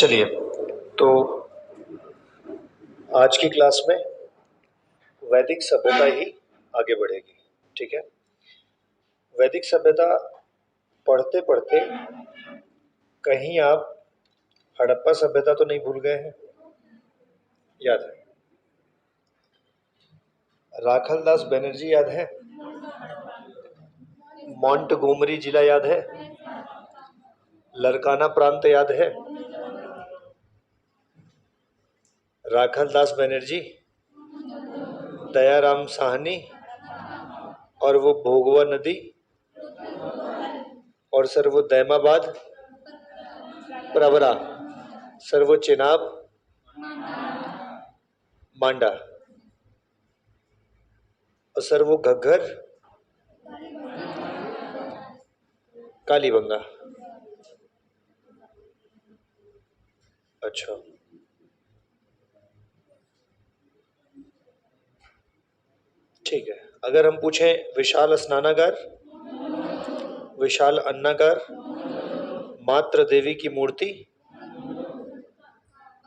चलिए, तो आज की क्लास में वैदिक सभ्यता ही आगे बढ़ेगी। ठीक है, वैदिक सभ्यता पढ़ते पढ़ते कहीं आप हड़प्पा सभ्यता तो नहीं भूल गए हैं? याद है? राखलदास बनर्जी याद है? मोंटगोमरी जिला याद है? लरकाना प्रांत याद है? राखलदास बनर्जी, दयाराम साहनी, और वो भोगवा नदी, और सर वो दैमाबाद, प्रवरा, सर वो चिनाब, मांडा, और सर वो घग्गर, कालीबंगा। अच्छा, ठीक है। अगर हम पूछें विशाल स्नानागार, विशाल अन्नागार, मात्र देवी की मूर्ति,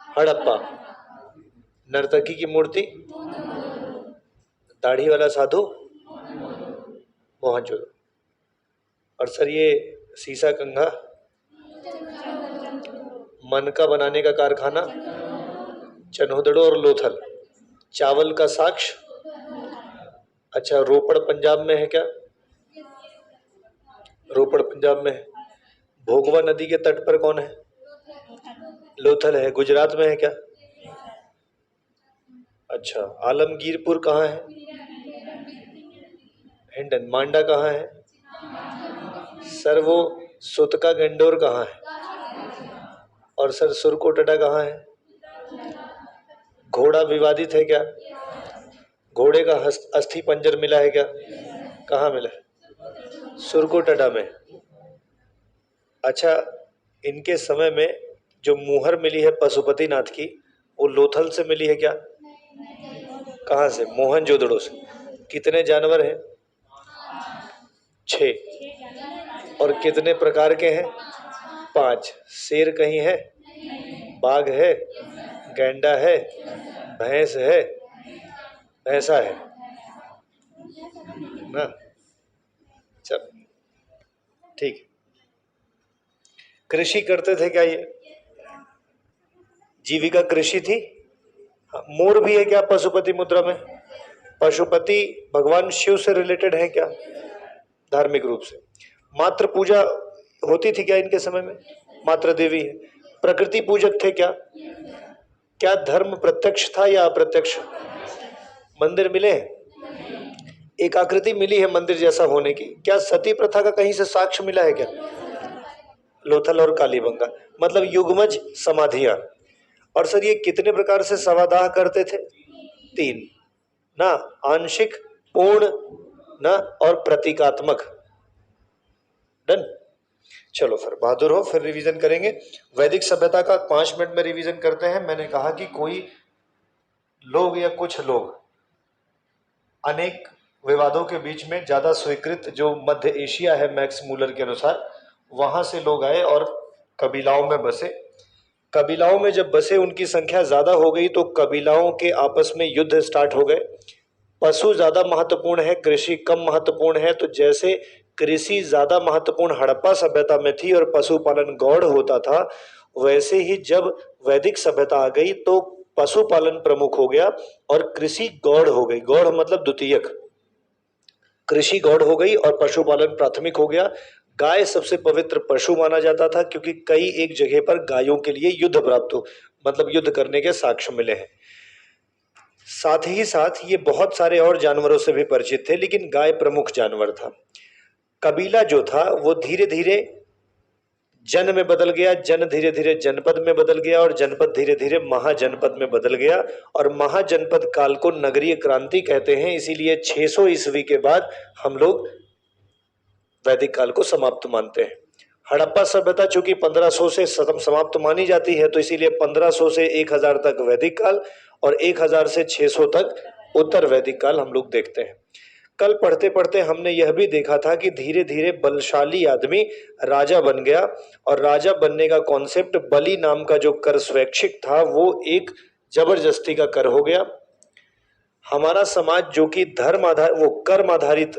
हड़प्पा, नर्तकी की मूर्ति, दाढ़ी वाला साधु, मोहनजोदड़ो, और सर ये सीसा कंघा, मनका बनाने का कारखाना, चन्होदड़ो और लोथल, चावल का साक्ष। अच्छा, रोपड़ पंजाब में है क्या? रोपड़ पंजाब में है। भोगवा नदी के तट पर कौन है? लोथल है। गुजरात में है क्या? अच्छा, आलमगीरपुर कहाँ है? हिंडन। मांडा कहाँ है? सर वो सुतका गंडोर कहाँ है? और सर सुरकोटड़ा कहाँ है? घोड़ा विवादित है क्या? घोड़े का अस्थि पंजर मिला है क्या? कहाँ मिला है? सुरकोटड़ा में। अच्छा, इनके समय में जो मुहर मिली है पशुपतिनाथ की, वो लोथल से मिली है क्या? कहाँ से? मोहनजोदड़ो से। कितने जानवर हैं? 6। और कितने प्रकार के हैं? 5। शेर कहीं है? बाघ है, गैंडा है, भैंस है, भैंसा है ना? चल, ठीक। कृषि करते थे क्या ये? जीविका कृषि थी। हाँ, मोर भी है क्या पशुपति मुद्रा में? पशुपति भगवान शिव से रिलेटेड है क्या धार्मिक रूप से? मात्र पूजा होती थी क्या इनके समय में? मात्र देवी है। प्रकृति पूजक थे क्या? क्या धर्म प्रत्यक्ष था या अप्रत्यक्ष? मंदिर मिले हैं? एक आकृति मिली है मंदिर जैसा होने की। क्या सती प्रथा का कहीं से साक्ष्य मिला है क्या? लोथल और कालीबंगा, मतलब युगमज समाधियां। और सर ये कितने प्रकार से सवादाह करते थे? 3 ना, आंशिक, पूर्ण ना, और प्रतीकात्मक। डन। चलो फिर बहादुर हो, फिर रिवीजन करेंगे। वैदिक सभ्यता का 5 मिनट में रिवीजन करते हैं। मैंने कहा कि कोई लोग या कुछ लोग अनेक विवादों के बीच में ज्यादा स्वीकृत जो मध्य एशिया है, मैक्स मूलर के अनुसार, वहां से लोग आए और कबीलाओं में बसे। कबीलाओं में जब बसे, उनकी संख्या ज्यादा हो गई तो कबीलाओं के आपस में युद्ध स्टार्ट हो गए। पशु ज्यादा महत्वपूर्ण है, कृषि कम महत्वपूर्ण है। तो जैसे कृषि ज्यादा महत्वपूर्ण हड़प्पा सभ्यता में थी और पशुपालन गौड़ होता था, वैसे ही जब वैदिक सभ्यता आ गई तो पशुपालन प्रमुख हो गया और कृषि गौड़ हो गई। गौड़ मतलब द्वितीयक। कृषि गौड़ हो गई और पशुपालन प्राथमिक हो गया। गाय सबसे पवित्र पशु माना जाता था क्योंकि कई एक जगह पर गायों के लिए युद्ध प्राप्त हो, मतलब युद्ध करने के साक्ष्य मिले हैं। साथ ही साथ ये बहुत सारे और जानवरों से भी परिचित थे, लेकिन गाय प्रमुख जानवर था। कबीला जो था वो धीरे धीरे जन में बदल गया, जन धीरे धीरे जनपद में बदल गया, और जनपद धीरे धीरे महाजनपद में बदल गया। और महाजनपद काल को नगरीय क्रांति कहते हैं। इसीलिए 600 ईस्वी के बाद हम लोग वैदिक काल को समाप्त मानते हैं। हड़प्पा सभ्यता चूंकि 1500 से समाप्त मानी जाती है, तो इसीलिए 1500 से 1000 तक वैदिक काल और 1000 से 600 तक उत्तर वैदिक काल हम लोग देखते हैं। कल पढ़ते पढ़ते हमने यह भी देखा था कि धीरे धीरे बलशाली आदमी राजा बन गया, और राजा बनने का कॉन्सेप्ट बलि नाम का जो कर स्वैच्छिक था वो एक जबरदस्ती का कर हो गया। हमारा समाज जो कि धर्म आधार वो कर्म आधारित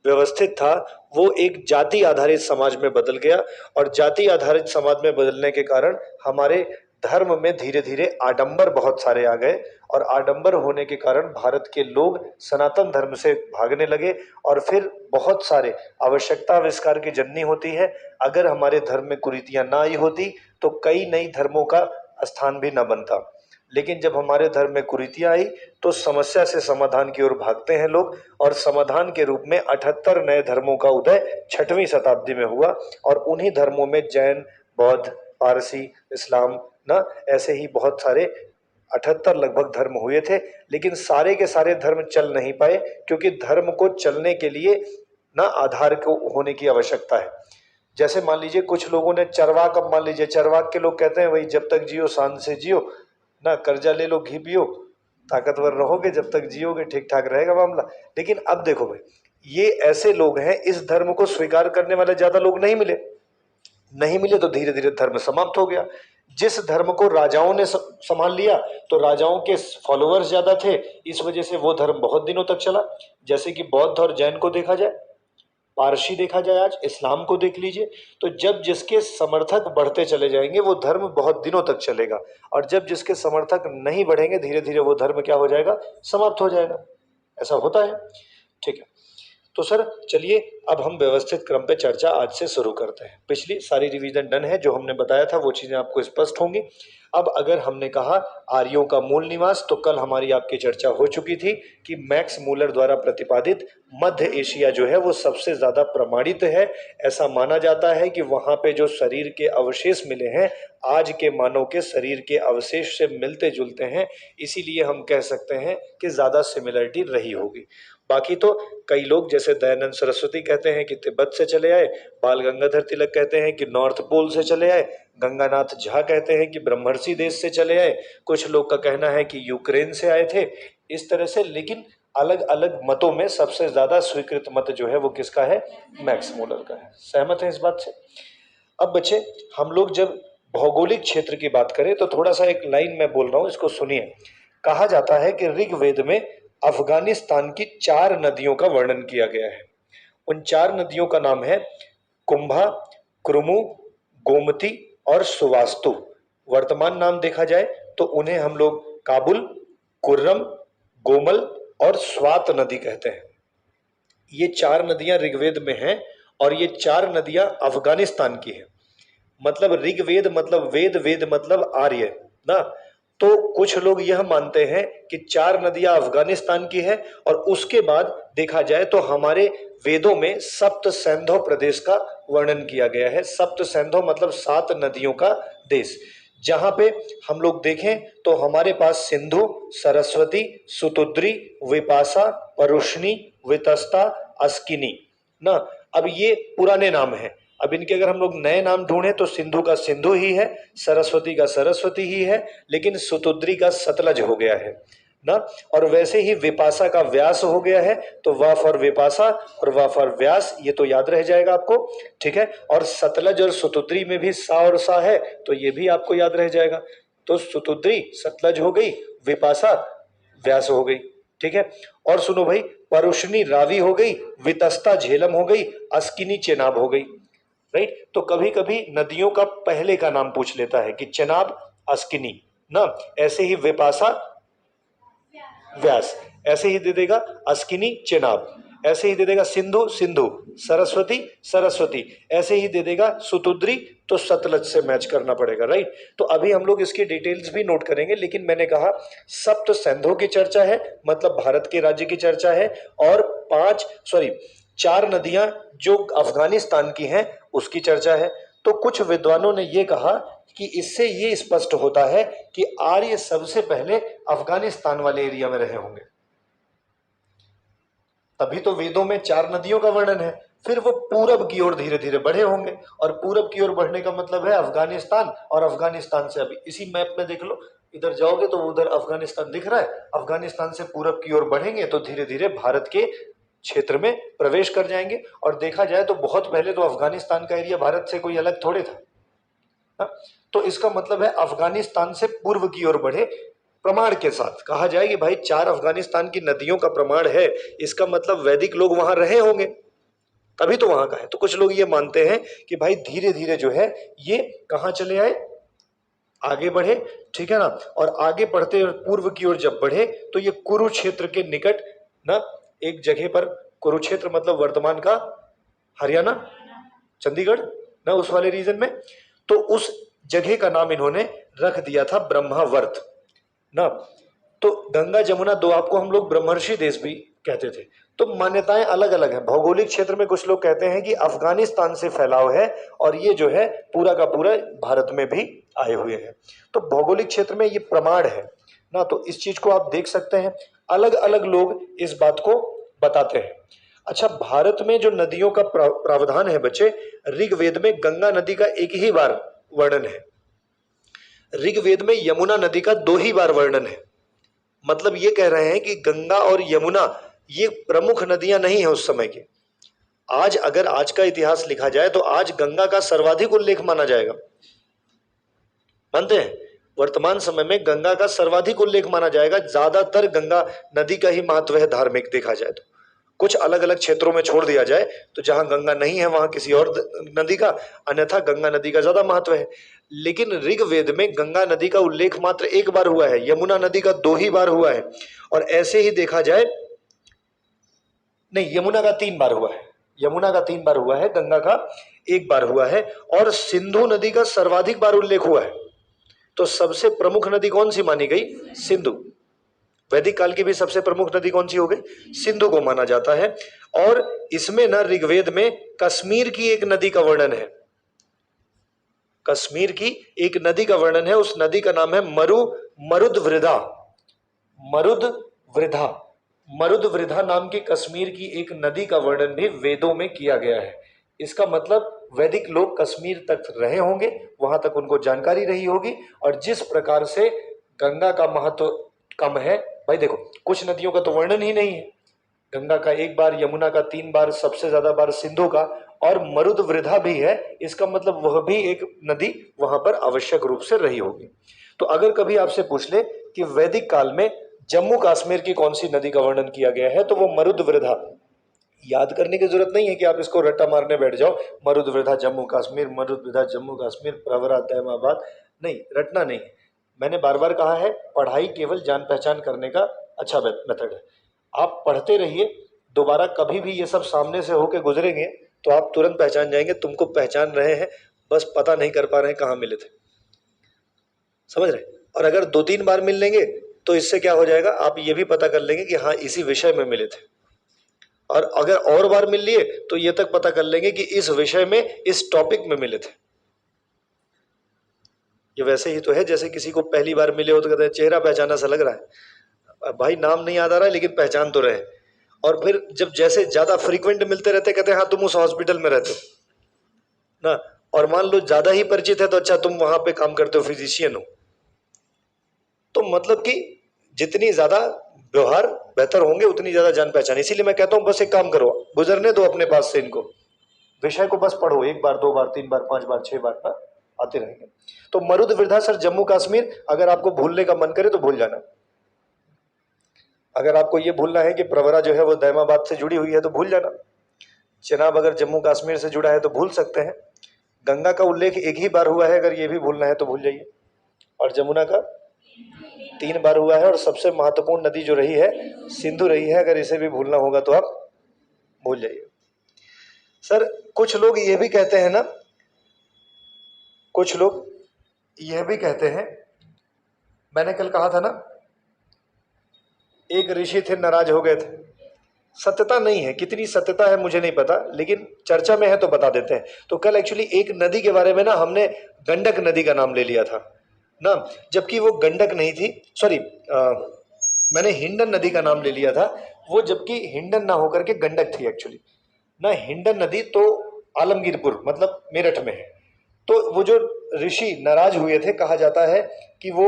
व्यवस्थित था, वो एक जाति आधारित समाज में बदल गया, और जाति आधारित समाज में बदलने के कारण हमारे धर्म में धीरे धीरे आडंबर बहुत सारे आ गए, और आडंबर होने के कारण भारत के लोग सनातन धर्म से भागने लगे, और फिर बहुत सारे आवश्यकता आविष्कार की जननी होती है। अगर हमारे धर्म में कुरीतियां ना आई होती तो कई नई धर्मों का स्थान भी न बनता, लेकिन जब हमारे धर्म में कुरीतियां आई तो समस्या से समाधान की ओर भागते हैं लोग, और समाधान के रूप में 78 नए धर्मों का उदय 6वीं शताब्दी में हुआ, और उन्हीं धर्मों में जैन, बौद्ध, पारसी, इस्लाम ना ऐसे ही बहुत सारे 78 लगभग धर्म हुए थे। लेकिन सारे के सारे धर्म चल नहीं पाए, क्योंकि धर्म को चलने के लिए ना आधार को होने की आवश्यकता है। जैसे मान लीजिए कुछ लोगों ने चरवाक, अब मान लीजिए चरवाक के लोग कहते हैं भाई जब तक जियो शान से जियो ना, कर्जा ले लो घी पियो, ताकतवर रहोगे जब तक जियोगे ठीक ठाक रहेगा मामला। लेकिन अब देखो भाई, ये ऐसे लोग हैं, इस धर्म को स्वीकार करने वाले ज्यादा लोग नहीं मिले तो धीरे धीरे धर्म समाप्त हो गया। जिस धर्म को राजाओं ने संभाल लिया तो राजाओं के फॉलोअर्स ज्यादा थे, इस वजह से वो धर्म बहुत दिनों तक चला। जैसे कि बौद्ध और जैन को देखा जाए, पारसी देखा जाए, आज इस्लाम को देख लीजिए, तो जब जिसके समर्थक बढ़ते चले जाएंगे वो धर्म बहुत दिनों तक चलेगा, और जब जिसके समर्थक नहीं बढ़ेंगे धीरे धीरे वो धर्म क्या हो जाएगा, समाप्त हो जाएगा। ऐसा होता है, ठीक है। तो सर चलिए अब हम व्यवस्थित क्रम पे चर्चा आज से शुरू करते हैं। पिछली सारी रिवीजन डन है, जो हमने बताया था वो चीजें आपको स्पष्ट होंगी। अब अगर हमने कहा आर्यों का मूल निवास, तो कल हमारी आपकी चर्चा हो चुकी थी कि मैक्स मूलर द्वारा प्रतिपादित मध्य एशिया जो है वो सबसे ज्यादा प्रमाणित है। ऐसा माना जाता है कि वहां पे जो शरीर के अवशेष मिले हैं आज के मानव के शरीर के अवशेष से मिलते जुलते हैं, इसीलिए हम कह सकते हैं कि ज्यादा सिमिलरिटी रही होगी। बाकी तो कई लोग जैसे दयानंद सरस्वती कहते हैं कि तिब्बत से चले आए, बाल गंगाधर तिलक कहते हैं कि नॉर्थ पोल से चले आए, गंगानाथ झा कहते हैं कि ब्रह्मर्षि देश से चले आए, कुछ लोग का कहना है कि यूक्रेन से आए थे, इस तरह से। लेकिन अलग अलग मतों में सबसे ज्यादा स्वीकृत मत जो है वो किसका है, मैक्स मूलर का है। सहमत है इस बात से? अब बच्चे हम लोग जब भौगोलिक क्षेत्र की बात करें तो थोड़ा सा एक लाइन मैं बोल रहा हूं, इसको सुनिए। कहा जाता है कि ऋग्वेद में अफगानिस्तान की 4 नदियों का वर्णन किया गया है। उन 4 नदियों का नाम है कुंभा, क्रुमु, गोमती और सुवास्तु। वर्तमान नाम देखा जाए तो उन्हें हम लोग काबुल, कुर्रम, गोमल और स्वात नदी कहते हैं। ये 4 नदियां ऋग्वेद में हैं, और ये 4 नदियां अफगानिस्तान की हैं। मतलब ऋग्वेद मतलब वेद, वेद मतलब आर्य ना। तो कुछ लोग यह मानते हैं कि 4 नदियां अफगानिस्तान की है, और उसके बाद देखा जाए तो हमारे वेदों में सप्त सैंधव प्रदेश का वर्णन किया गया है। सप्त सैंधव मतलब 7 नदियों का देश, जहां पे हम लोग देखें तो हमारे पास सिंधु, सरस्वती, सुतुद्री, विपाशा, परुष्णी, वितस्ता, अस्किनी ना। अब ये पुराने नाम हैं। अब इनके अगर हम लोग नए नाम ढूंढे तो सिंधु का सिंधु ही है, सरस्वती का सरस्वती ही है, लेकिन सुतुद्री का सतलज हो गया है ना। और वैसे ही विपाशा का व्यास हो गया है, तो व फॉर विपाशा और व फॉर व्यास, ये तो याद रह जाएगा आपको, ठीक है। और सतलज और सुतुद्री में भी सा और सा है, तो ये भी आपको याद रह जाएगा। तो सुतुद्री सतलज हो गई, विपाशा व्यास हो गई, ठीक है। और सुनो भाई, परुष्णी रावी हो गई, वितस्ता झेलम हो गई, अस्किनी चेनाब हो गई, राइट। तो कभी कभी नदियों का पहले का नाम पूछ लेता है कि चेनाब, अस्किनी ना, ऐसे ही विपाशा व्यास, ऐसे ही दे देगा अस्किनी चेनाब, ऐसे ही दे देगा सिंधु सिंधु, सरस्वती सरस्वती, ऐसे ही दे देगा सुतुद्री, तो सतलज से मैच करना पड़ेगा, राइट। तो अभी हम लोग इसकी डिटेल्स भी नोट करेंगे, लेकिन मैंने कहा सप्त सैंधों की चर्चा है, मतलब भारत के राज्य की चर्चा है, और 4 नदियां जो अफगानिस्तान की हैं उसकी चर्चा है। तो कुछ विद्वानों ने यह कहा कि इससे ये स्पष्ट होता है कि आर्य सबसे पहले अफगानिस्तान वाले एरिया में रहे होंगे, तभी तो वेदों में 4 नदियों का वर्णन है। फिर वो पूरब की ओर धीरे धीरे बढ़े होंगे, और पूरब की ओर बढ़ने का मतलब है अफगानिस्तान, और अफगानिस्तान से अभी इसी मैप में देख लो, इधर जाओगे तो उधर अफगानिस्तान दिख रहा है, अफगानिस्तान से पूरब की ओर बढ़ेंगे तो धीरे धीरे भारत के क्षेत्र में प्रवेश कर जाएंगे। और देखा जाए तो बहुत पहले तो अफगानिस्तान का एरिया भारत से कोई अलग थोड़े था, हा? तो इसका मतलब है अफगानिस्तान से पूर्व की ओर बढ़े। प्रमाण के साथ कहा जाए कि भाई 4 अफगानिस्तान की नदियों का प्रमाण है, इसका मतलब वैदिक लोग वहां रहे होंगे, तभी तो वहां का है। तो कुछ लोग ये मानते हैं कि भाई धीरे धीरे जो है ये कहां चले आए, आगे बढ़े, ठीक है ना। और आगे बढ़ते पूर्व की ओर जब बढ़े तो ये कुरुक्षेत्र के निकट ना एक जगह पर, कुरुक्षेत्र मतलब वर्तमान का हरियाणा, चंडीगढ़ ना, उस वाले रीजन में, तो उस जगह का नाम इन्होंने रख दिया था ब्रह्मावर्त ना। तो गंगा जमुना दो आपको हम लोग ब्रह्मर्षि देश भी कहते थे। तो मान्यताएं अलग अलग हैं। भौगोलिक क्षेत्र में कुछ लोग कहते हैं कि अफगानिस्तान से फैलाव है और ये जो है पूरा का पूरा भारत में भी आए हुए हैं। तो भौगोलिक क्षेत्र में ये प्रमाण है ना, तो इस चीज को आप देख सकते हैं। अलग अलग लोग इस बात को बताते हैं। अच्छा, भारत में जो नदियों का प्रावधान है बच्चे, ऋग्वेद में गंगा नदी का एक ही बार वर्णन है, ऋग्वेद में यमुना नदी का 2 ही बार वर्णन है। मतलब ये कह रहे हैं कि गंगा और यमुना ये प्रमुख नदियां नहीं है उस समय की। आज अगर आज का इतिहास लिखा जाए तो आज गंगा का सर्वाधिक उल्लेख माना जाएगा, मानते हैं? वर्तमान समय में गंगा का सर्वाधिक उल्लेख माना जाएगा। ज्यादातर गंगा नदी का ही महत्व है धार्मिक देखा जाए तो। कुछ अलग अलग क्षेत्रों में छोड़ दिया जाए तो जहां गंगा नहीं है वहां किसी और नदी का, अन्यथा गंगा नदी का ज्यादा महत्व है। लेकिन ऋग्वेद में गंगा नदी का उल्लेख मात्र 1 बार हुआ है, यमुना नदी का 2 ही बार हुआ है। और ऐसे ही देखा जाए, नहीं, यमुना का 3 बार हुआ है, यमुना का 3 बार हुआ है, गंगा का 1 बार हुआ है। और सिंधु नदी का सर्वाधिक बार उल्लेख हुआ है। तो सबसे प्रमुख नदी कौन सी मानी गई? सिंधु। वैदिक काल की भी सबसे प्रमुख नदी कौन सी हो गई? सिंधु को माना जाता है। और इसमें ना ऋग्वेद में कश्मीर की एक नदी का वर्णन है, कश्मीर की एक नदी का वर्णन है। उस नदी का नाम है मरुदवृधा। मरुदवृधा, मरुदवृधा नाम की कश्मीर की एक नदी का वर्णन भी वेदों में किया गया है। इसका मतलब वैदिक लोग कश्मीर तक रहे होंगे, वहां तक उनको जानकारी रही होगी। और जिस प्रकार से गंगा का महत्व कम है, भाई देखो कुछ नदियों का तो वर्णन ही नहीं है, गंगा का 1 बार, यमुना का 3 बार, सबसे ज्यादा बार सिंधु का, और मरुदवृधा भी है। इसका मतलब वह भी एक नदी वहां पर आवश्यक रूप से रही होगी। तो अगर कभी आपसे पूछ ले कि वैदिक काल में जम्मू कश्मीर की कौन सी नदी का वर्णन किया गया है, तो वो मरुदवृधा। याद करने की जरूरत नहीं है कि आप इसको रट्टा मारने बैठ जाओ, मरुदवृधा जम्मू कश्मीर, मरुदवृधा जम्मू कश्मीर, प्रवरा तैमाबाद, नहीं, रटना नहीं। मैंने बार बार कहा है, पढ़ाई केवल जान पहचान करने का अच्छा मेथड है। आप पढ़ते रहिए, दोबारा कभी भी ये सब सामने से होके गुजरेंगे तो आप तुरंत पहचान जाएंगे, तुमको पहचान रहे हैं, बस पता नहीं कर पा रहे हैं कहाँ मिले थे, समझ रहे? और अगर 2-3 बार मिल लेंगे तो इससे क्या हो जाएगा, आप ये भी पता कर लेंगे कि हाँ इसी विषय में मिले थे। और अगर और बार मिल लिए तो ये तक पता कर लेंगे कि इस विषय में, इस टॉपिक में मिले थे। ये वैसे ही तो है जैसे किसी को पहली बार मिले हो तो कहते हैं चेहरा पहचाना सा लग रहा है, भाई नाम नहीं याद आ रहा है लेकिन पहचान तो रहे। और फिर जब जैसे ज्यादा फ्रीक्वेंट मिलते रहते कहते हैं हाँ तुम उस हॉस्पिटल में रहते हो ना, और मान लो ज्यादा ही परिचित है तो अच्छा तुम वहां पे काम करते हो, फिजिशियन हो। तो मतलब कि जितनी ज्यादा व्यवहार बेहतर होंगे उतनी ज्यादा जान पहचान। इसीलिए मैं कहता हूं बस एक काम करो, गुजरने दो अपने पास से इनको, विषय को बस पढ़ो, 1 बार 2 बार 3 बार 5 बार 6 बार ना आते रहेंगे। तो मरुदवृधा सर जम्मू कश्मीर, अगर आपको भूलने का मन करे तो भूल जाना। अगर आपको ये भूलना है कि प्रवरा जो है वो दैमाबाद से जुड़ी हुई है तो भूल जाना। चिनाब अगर जम्मू कश्मीर से जुड़ा है तो भूल सकते हैं। गंगा का उल्लेख 1 ही बार हुआ है, अगर ये भी भूलना है तो भूल जाइए। और जमुना का 3 बार हुआ है। और सबसे महत्वपूर्ण नदी जो रही है सिंधु रही है, अगर इसे भी भूलना होगा तो आप भूल जाइए। सर कुछ लोग ये भी कहते हैं ना, कुछ लोग यह भी कहते हैं, मैंने कल कहा था ना एक ऋषि थे नाराज हो गए थे। सत्यता नहीं है, कितनी सत्यता है मुझे नहीं पता, लेकिन चर्चा में है तो बता देते हैं। तो कल एक्चुअली एक नदी के बारे में ना हमने गंडक नदी का नाम ले लिया था ना, जबकि वो गंडक नहीं थी, सॉरी मैंने हिंडन नदी का नाम ले लिया था, वो जबकि हिंडन ना होकर के गंडक थी एक्चुअली ना। हिंडन नदी तो आलमगीरपुर मतलब मेरठ में है। तो वो जो ऋषि नाराज हुए थे, कहा जाता है कि वो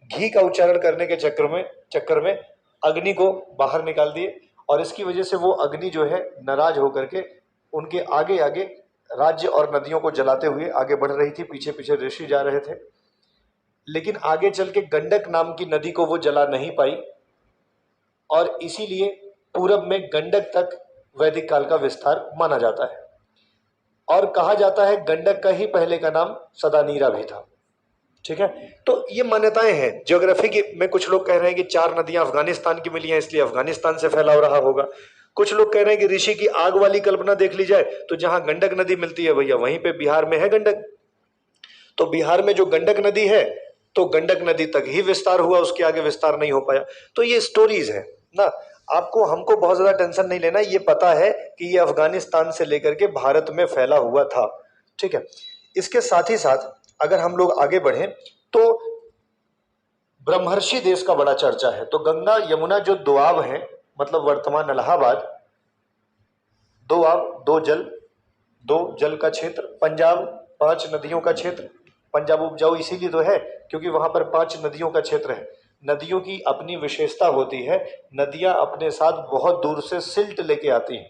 घी का उच्चारण करने के चक्कर में अग्नि को बाहर निकाल दिए और इसकी वजह से वो अग्नि जो है नाराज होकर के उनके आगे आगे राज्य और नदियों को जलाते हुए आगे बढ़ रही थी। पीछे पीछे ऋषि जा रहे थे, लेकिन आगे चल के गंडक नाम की नदी को वो जला नहीं पाई, और इसीलिए पूरब में गंडक तक वैदिक काल का विस्तार माना जाता है। और कहा जाता है गंडक का ही पहले का नाम सदानीरा भी था। ठीक है, तो ये मान्यताएं हैं ज्योग्राफी की। में कुछ लोग कह रहे हैं कि 4 नदियां अफगानिस्तान की मिली हैं, इसलिए अफगानिस्तान से फैलाव रहा होगा। कुछ लोग कह रहे हैं कि ऋषि की आग वाली कल्पना देख ली जाए तो जहां गंडक नदी मिलती है भैया वहीं पे बिहार में है गंडक, तो बिहार में जो गंडक नदी है तो गंडक नदी तक ही विस्तार हुआ, उसके आगे विस्तार नहीं हो पाया। तो ये स्टोरीज है ना, आपको हमको बहुत ज्यादा टेंशन नहीं लेना, ये पता है कि ये अफगानिस्तान से लेकर के भारत में फैला हुआ था। ठीक है, इसके साथ ही साथ अगर हम लोग आगे बढ़े तो ब्रह्मर्षि देश का बड़ा चर्चा है। तो गंगा यमुना जो दोआब है, मतलब वर्तमान इलाहाबाद, दो आब दो जल का क्षेत्र, पंजाब 5 नदियों का क्षेत्र। पंजाब उपजाऊ इसीलिए तो है क्योंकि वहां पर 5 नदियों का क्षेत्र है। नदियों की अपनी विशेषता होती है, नदियां अपने साथ बहुत दूर से सिल्ट लेके आती हैं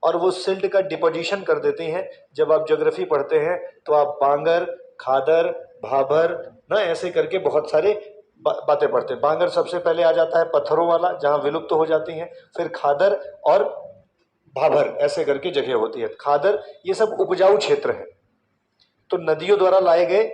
और वो सिल्ट का डिपोजिशन कर देती हैं। जब आप ज्योग्राफी पढ़ते हैं तो आप बांगर, खादर, भाभर ना ऐसे करके बहुत सारे बातें पढ़ते हैं। बांगर सबसे पहले आ जाता है पत्थरों वाला, जहां विलुप्त हो जाती हैं, फिर खादर और भाभर ऐसे करके जगह होती है। खादर ये सब उपजाऊ क्षेत्र है, तो नदियों द्वारा लाए गए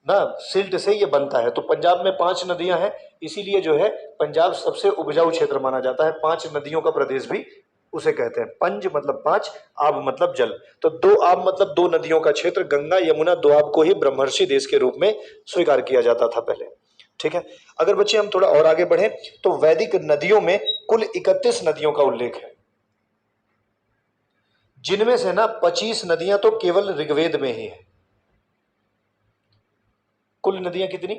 ना सिल्ट से ये बनता है। तो पंजाब में 5 नदियां हैं, इसीलिए जो है पंजाब सबसे उपजाऊ क्षेत्र माना जाता है। 5 नदियों का प्रदेश भी उसे कहते हैं। पंज मतलब 5, आब मतलब जल, तो 2 आब मतलब 2 नदियों का क्षेत्र। गंगा यमुना दोआब को ही ब्रह्मर्षि देश के रूप में स्वीकार किया जाता था पहले। ठीक है, अगर बच्चे हम थोड़ा और आगे बढ़े तो वैदिक नदियों में कुल 31 नदियों का उल्लेख है, जिनमें से ना 25 नदियां तो केवल ऋग्वेद में ही है। कुल नदियां कितनी?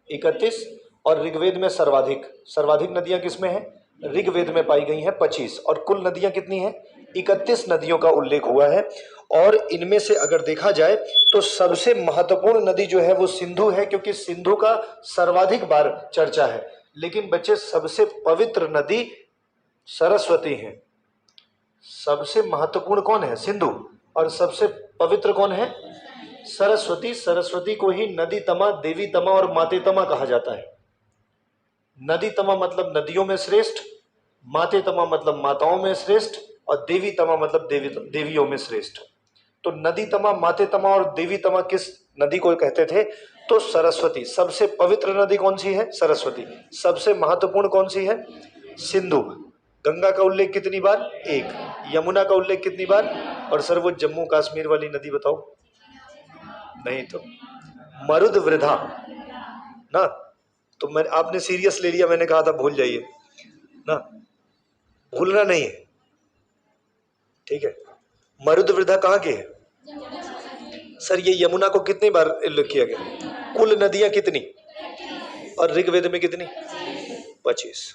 31, और ऋग्वेद में सर्वाधिक नदियां किसमें हैं? ऋग्वेद में पाई गई हैं 25, और कुल नदियां कितनी हैं? 31 नदियों का उल्लेख हुआ है। और इनमें से अगर देखा जाए तो सबसे महत्वपूर्ण नदी जो है वो सिंधु है, क्योंकि सिंधु का सर्वाधिक बार चर्चा है। लेकिन बच्चे सबसे पवित्र नदी सरस्वती है। सबसे महत्वपूर्ण कौन है? सिंधु, और सबसे पवित्र कौन है? सरस्वती। सरस्वती को ही नदी तमा, देवी तमा और माते तमा कहा जाता है। नदी तमा मतलब नदियों में श्रेष्ठ, माते तमा मतलब माताओं में श्रेष्ठ, और देवी तमा मतलब देवियों में श्रेष्ठ। तो नदी तमा, माते तमा और देवी तमा किस नदी को कहते थे? तो सरस्वती। सबसे पवित्र नदी कौन सी है? सरस्वती। सबसे महत्वपूर्ण कौन सी है? सिंधु। गंगा का उल्लेख कितनी बार? 1। यमुना का उल्लेख कितनी बार? और सर वो जम्मू कश्मीर वाली नदी बताओ। नहीं तो मरुदवृधा ना, तो मैं आपने सीरियस ले लिया, मैंने कहा था भूल जाइए ना, भूलना नहीं है। ठीक है, मरुदवृधा कहाँ की है? सर ये यमुना को कितनी बार उल्लेख किया गया? कुल नदियां कितनी? और ऋग्वेद में कितनी? 25।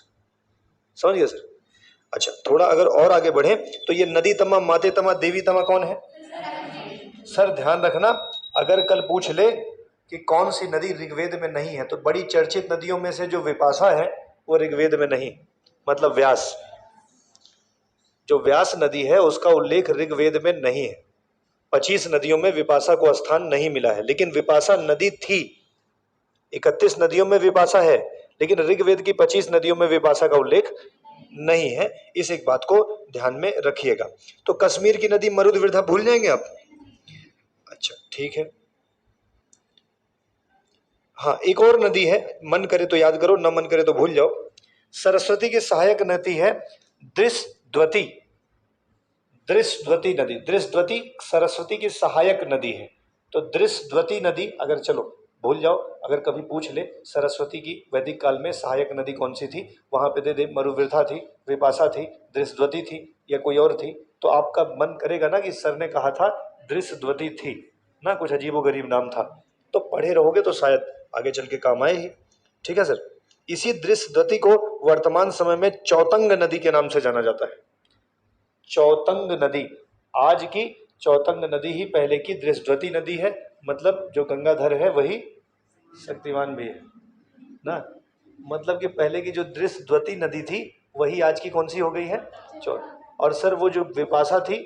समझ गया सर? अच्छा, थोड़ा अगर और आगे बढ़े तो ये नदी तमा, माते तमा, देवी तमा कौन है? सर ध्यान रखना, अगर कल पूछ ले कि कौन सी नदी ऋग्वेद में नहीं है, तो बड़ी चर्चित नदियों में से जो विपाशा है वो ऋग्वेद में नहीं, मतलब व्यास, जो व्यास नदी है उसका उल्लेख ऋग्वेद में नहीं है। 25 नदियों में विपाशा को स्थान नहीं मिला है, लेकिन विपाशा नदी थी। 31 नदियों में विपाशा है, लेकिन ऋग्वेद की 25 नदियों में विपाशा का उल्लेख नहीं है। इस एक बात को ध्यान में रखिएगा। तो कश्मीर की नदी मरुदवृधा भूल जाएंगे आप? अच्छा ठीक है। हाँ, एक और नदी है, मन करे तो याद करो, न मन करे तो भूल जाओ। सरस्वती की सहायक नदी है दृशद्वती। दृशद्वती नदी, दृशद्वती सरस्वती की सहायक नदी है। तो दृशद्वती नदी, अगर चलो भूल जाओ, अगर कभी पूछ ले सरस्वती की वैदिक काल में सहायक नदी कौन सी थी, वहां पे दे दे मरुवृथा थी, विपाशा थी, दृशद्वती थी या कोई और थी, तो आपका मन करेगा ना कि सर ने कहा था दृशद्वती थी ना, कुछ अजीबोगरीब नाम था। तो पढ़े रहोगे तो शायद आगे चल के काम आए ही। ठीक है सर। इसी दृशद्वती को वर्तमान समय में चौतंग नदी के नाम से जाना जाता है। चौतंग नदी, आज की चौतंग नदी ही पहले की दृशद्वती नदी है। मतलब जो गंगाधर है वही शक्तिमान भी है ना, मतलब कि पहले की जो दृशद्वती नदी थी वही आज की कौन सी हो गई है, चौर। और सर वो जो विपाशा थी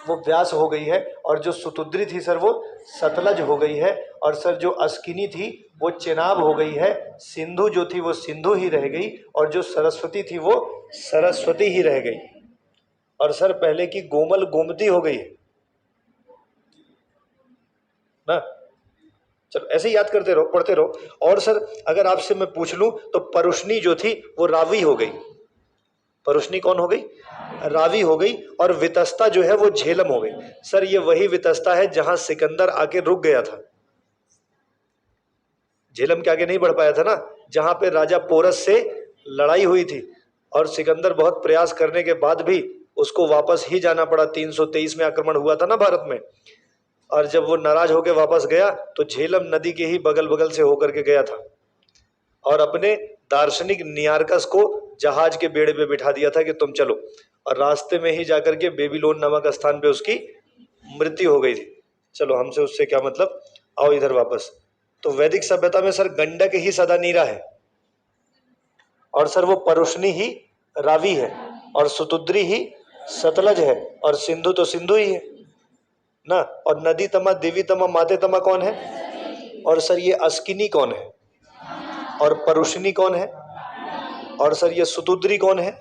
वो व्यास हो गई है, और जो सुतुद्री थी सर वो सतलज हो गई है, और सर जो अस्किनी थी वो चेनाब हो गई है, सिंधु जो थी वो सिंधु ही रह गई, और जो सरस्वती थी वो सरस्वती ही रह गई। और सर पहले की गोमल गोमती हो गई है ना। चलो ऐसे ही याद करते रहो, पढ़ते रहो। और सर अगर आपसे मैं पूछ लूं तो परुष्णी जो थी वो रावी हो गई। परुष्णी कौन हो गई, रावी हो गई। और वितस्ता जो है वो झेलम हो गई। सर ये वही वितस्ता है जहां सिकंदर आके रुक गया था, झेलम के आगे नहीं बढ़ पाया था ना, जहां पे राजा पोरस से लड़ाई हुई थी, और सिकंदर बहुत प्रयास करने के बाद भी उसको वापस ही जाना पड़ा। 323 में आक्रमण हुआ था ना भारत में, और जब वो नाराज होकर वापस गया तो झेलम नदी के ही बगल बगल से होकर के गया था, और अपने दार्शनिक नियारकस को जहाज के बेड़े पे बिठा दिया था कि तुम चलो, और रास्ते में ही जाकर के बेबीलोन नामक स्थान पे उसकी मृत्यु हो गई थी। चलो हमसे उससे क्या मतलब, आओ इधर वापस। तो वैदिक सभ्यता में सर गंडक ही सदा नीरा है, और सर वो परुष्णी ही रावी है, और सुतुद्री ही सतलज है, और सिंधु तो सिंधु ही है ना। और नदी तमा, देवी तमा, माते तमा कौन है, और सर ये अस्किनी कौन है, और परुष्णी कौन है, और सर ये सुतुद्री कौन है,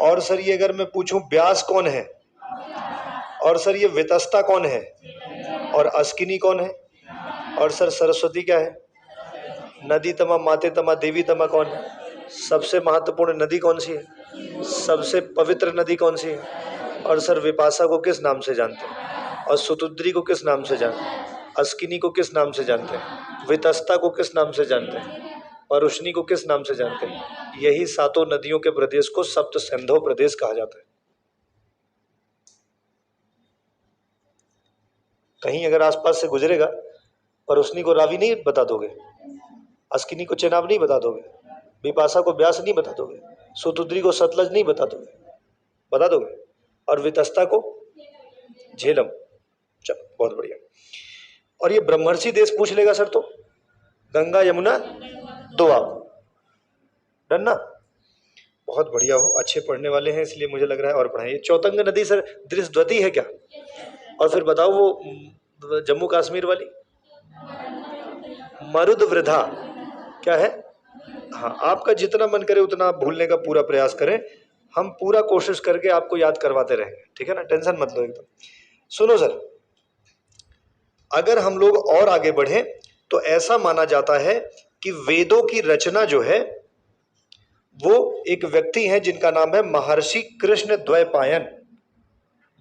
और सर ये अगर मैं पूछूं व्यास कौन है, और सर ये वितस्ता कौन है, और अस्किनी कौन है, और सर सरस्वती क्या है। नदी तमा, माते तमा, देवी तमा कौन है। सबसे महत्वपूर्ण नदी कौन सी है, सबसे पवित्र नदी कौन सी है। और सर विपाशा को किस नाम से जानते हैं, और सुतुद्री को किस नाम से जानते हैं, अस्किनी को किस नाम से जानते हैं, वितस्ता को किस नाम से जानते हैं, परुष्णी को किस नाम से जानते हैं। यही सातों नदियों के प्रदेश को सप्त सिंधु प्रदेश कहा जाता है। कहीं अगर आसपास से गुजरेगा, परुष्णी को रावी नहीं बता दोगे, अस्किनी को चेनाब नहीं बता दोगे, विपाशा को व्यास नहीं बता दोगे, सुतुद्री को सतलज नहीं बता दोगे, बता दोगे, और वितस्ता को झेलम। चलो बहुत बढ़िया। और ये ब्रह्मर्षि देश पूछ लेगा सर तो गंगा यमुना दोआब, डन ना। बहुत बढ़िया हो, अच्छे पढ़ने वाले हैं इसलिए मुझे लग रहा है और पढ़ाइए। चौतंग नदी सर दृष्टवती है क्या, और फिर बताओ वो जम्मू कश्मीर वाली मरुद वृद्धा क्या है। हाँ, आपका जितना मन करे उतना भूलने का पूरा प्रयास करें, हम पूरा कोशिश करके आपको याद करवाते रहेंगे, ठीक है ना, टेंशन मत लो एकदम। सुनो सर, अगर हम लोग और आगे बढ़े तो ऐसा माना जाता है कि वेदों की रचना जो है वो एक व्यक्ति हैं जिनका नाम है महर्षि कृष्ण द्वैपायन।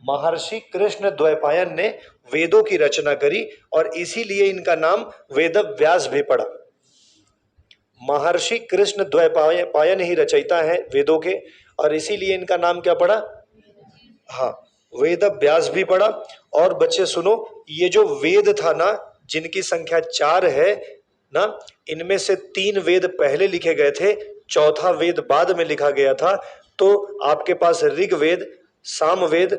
महर्षि कृष्ण द्वैपायन ने वेदों की रचना करी, और इसीलिए इनका नाम वेद व्यास भी पड़ा। महर्षि कृष्ण द्वैपायन ही रचयिता है वेदों के, और इसीलिए इनका नाम क्या पड़ा, हाँ, वेद व्यास भी पड़ा। और बच्चे सुनो, ये जो वेद था ना, जिनकी संख्या 4 है ना, इनमें से 3 वेद पहले लिखे गए थे, चौथा वेद बाद में लिखा गया था। तो आपके पास ऋग्वेद, सामवेद,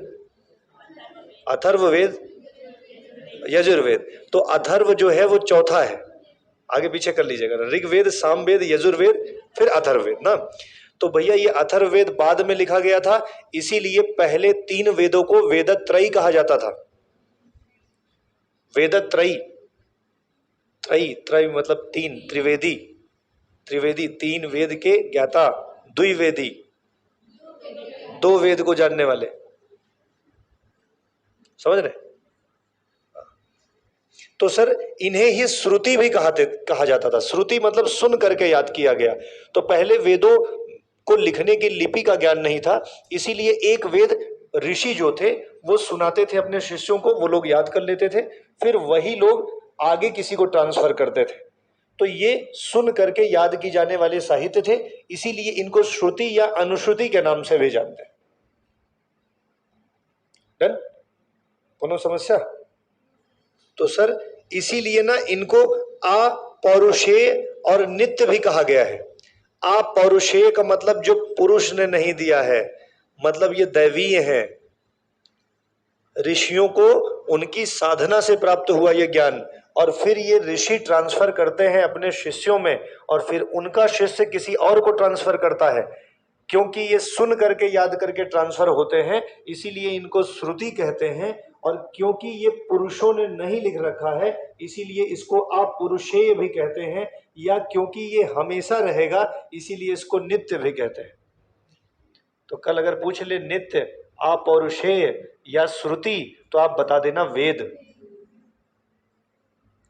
अथर्ववेद, यजुर्वेद। तो अथर्व जो है वो चौथा है, आगे पीछे कर लीजिएगा, ऋग्वेद, सामवेद, यजुर्वेद, फिर अथर्ववेद ना। तो भैया ये अथर्ववेद बाद में लिखा गया था, इसीलिए पहले 3 वेदों को वेदत्रयी कहा जाता था। वेदत्रयी, त्रयी, त्रय मतलब 3, त्रिवेदी, त्रिवेदी 3 वेद के ज्ञाता, द्विवेदी 2 वेद को जानने वाले, समझ रहे। तो सर इन्हें ही श्रुति भी कहा जाता था। श्रुति मतलब सुन करके याद किया गया। तो पहले वेदों को लिखने की लिपि का ज्ञान नहीं था, इसीलिए एक वेद ऋषि जो थे वो सुनाते थे अपने शिष्यों को, वो लोग याद कर लेते थे, फिर वही लोग आगे किसी को ट्रांसफर करते थे। तो ये सुन करके याद की जाने वाले साहित्य थे, इसीलिए इनको श्रुति या अनुश्रुति के नाम से भी जानते हैं। डन, कोनो समस्या। तो सर इसीलिए ना इनको अपौरुषेय और नित्य भी कहा गया है। अपौरुषेय का मतलब जो पुरुष ने नहीं दिया है, मतलब ये दैवीय है, ऋषियों को उनकी साधना से प्राप्त हुआ ये ज्ञान, और फिर ये ऋषि ट्रांसफर करते हैं अपने शिष्यों में, और फिर उनका शिष्य किसी और को ट्रांसफर करता है। क्योंकि ये सुन करके याद करके ट्रांसफर होते हैं, इसीलिए इनको श्रुति कहते हैं। और क्योंकि ये पुरुषों ने नहीं लिख रखा है, इसीलिए इसको अपौरुषेय भी कहते हैं, या क्योंकि ये हमेशा रहेगा इसीलिए इसको नित्य भी कहते हैं। तो कल अगर पूछ ले नित्य, अपौरुषेय या श्रुति, तो आप बता देना वेद।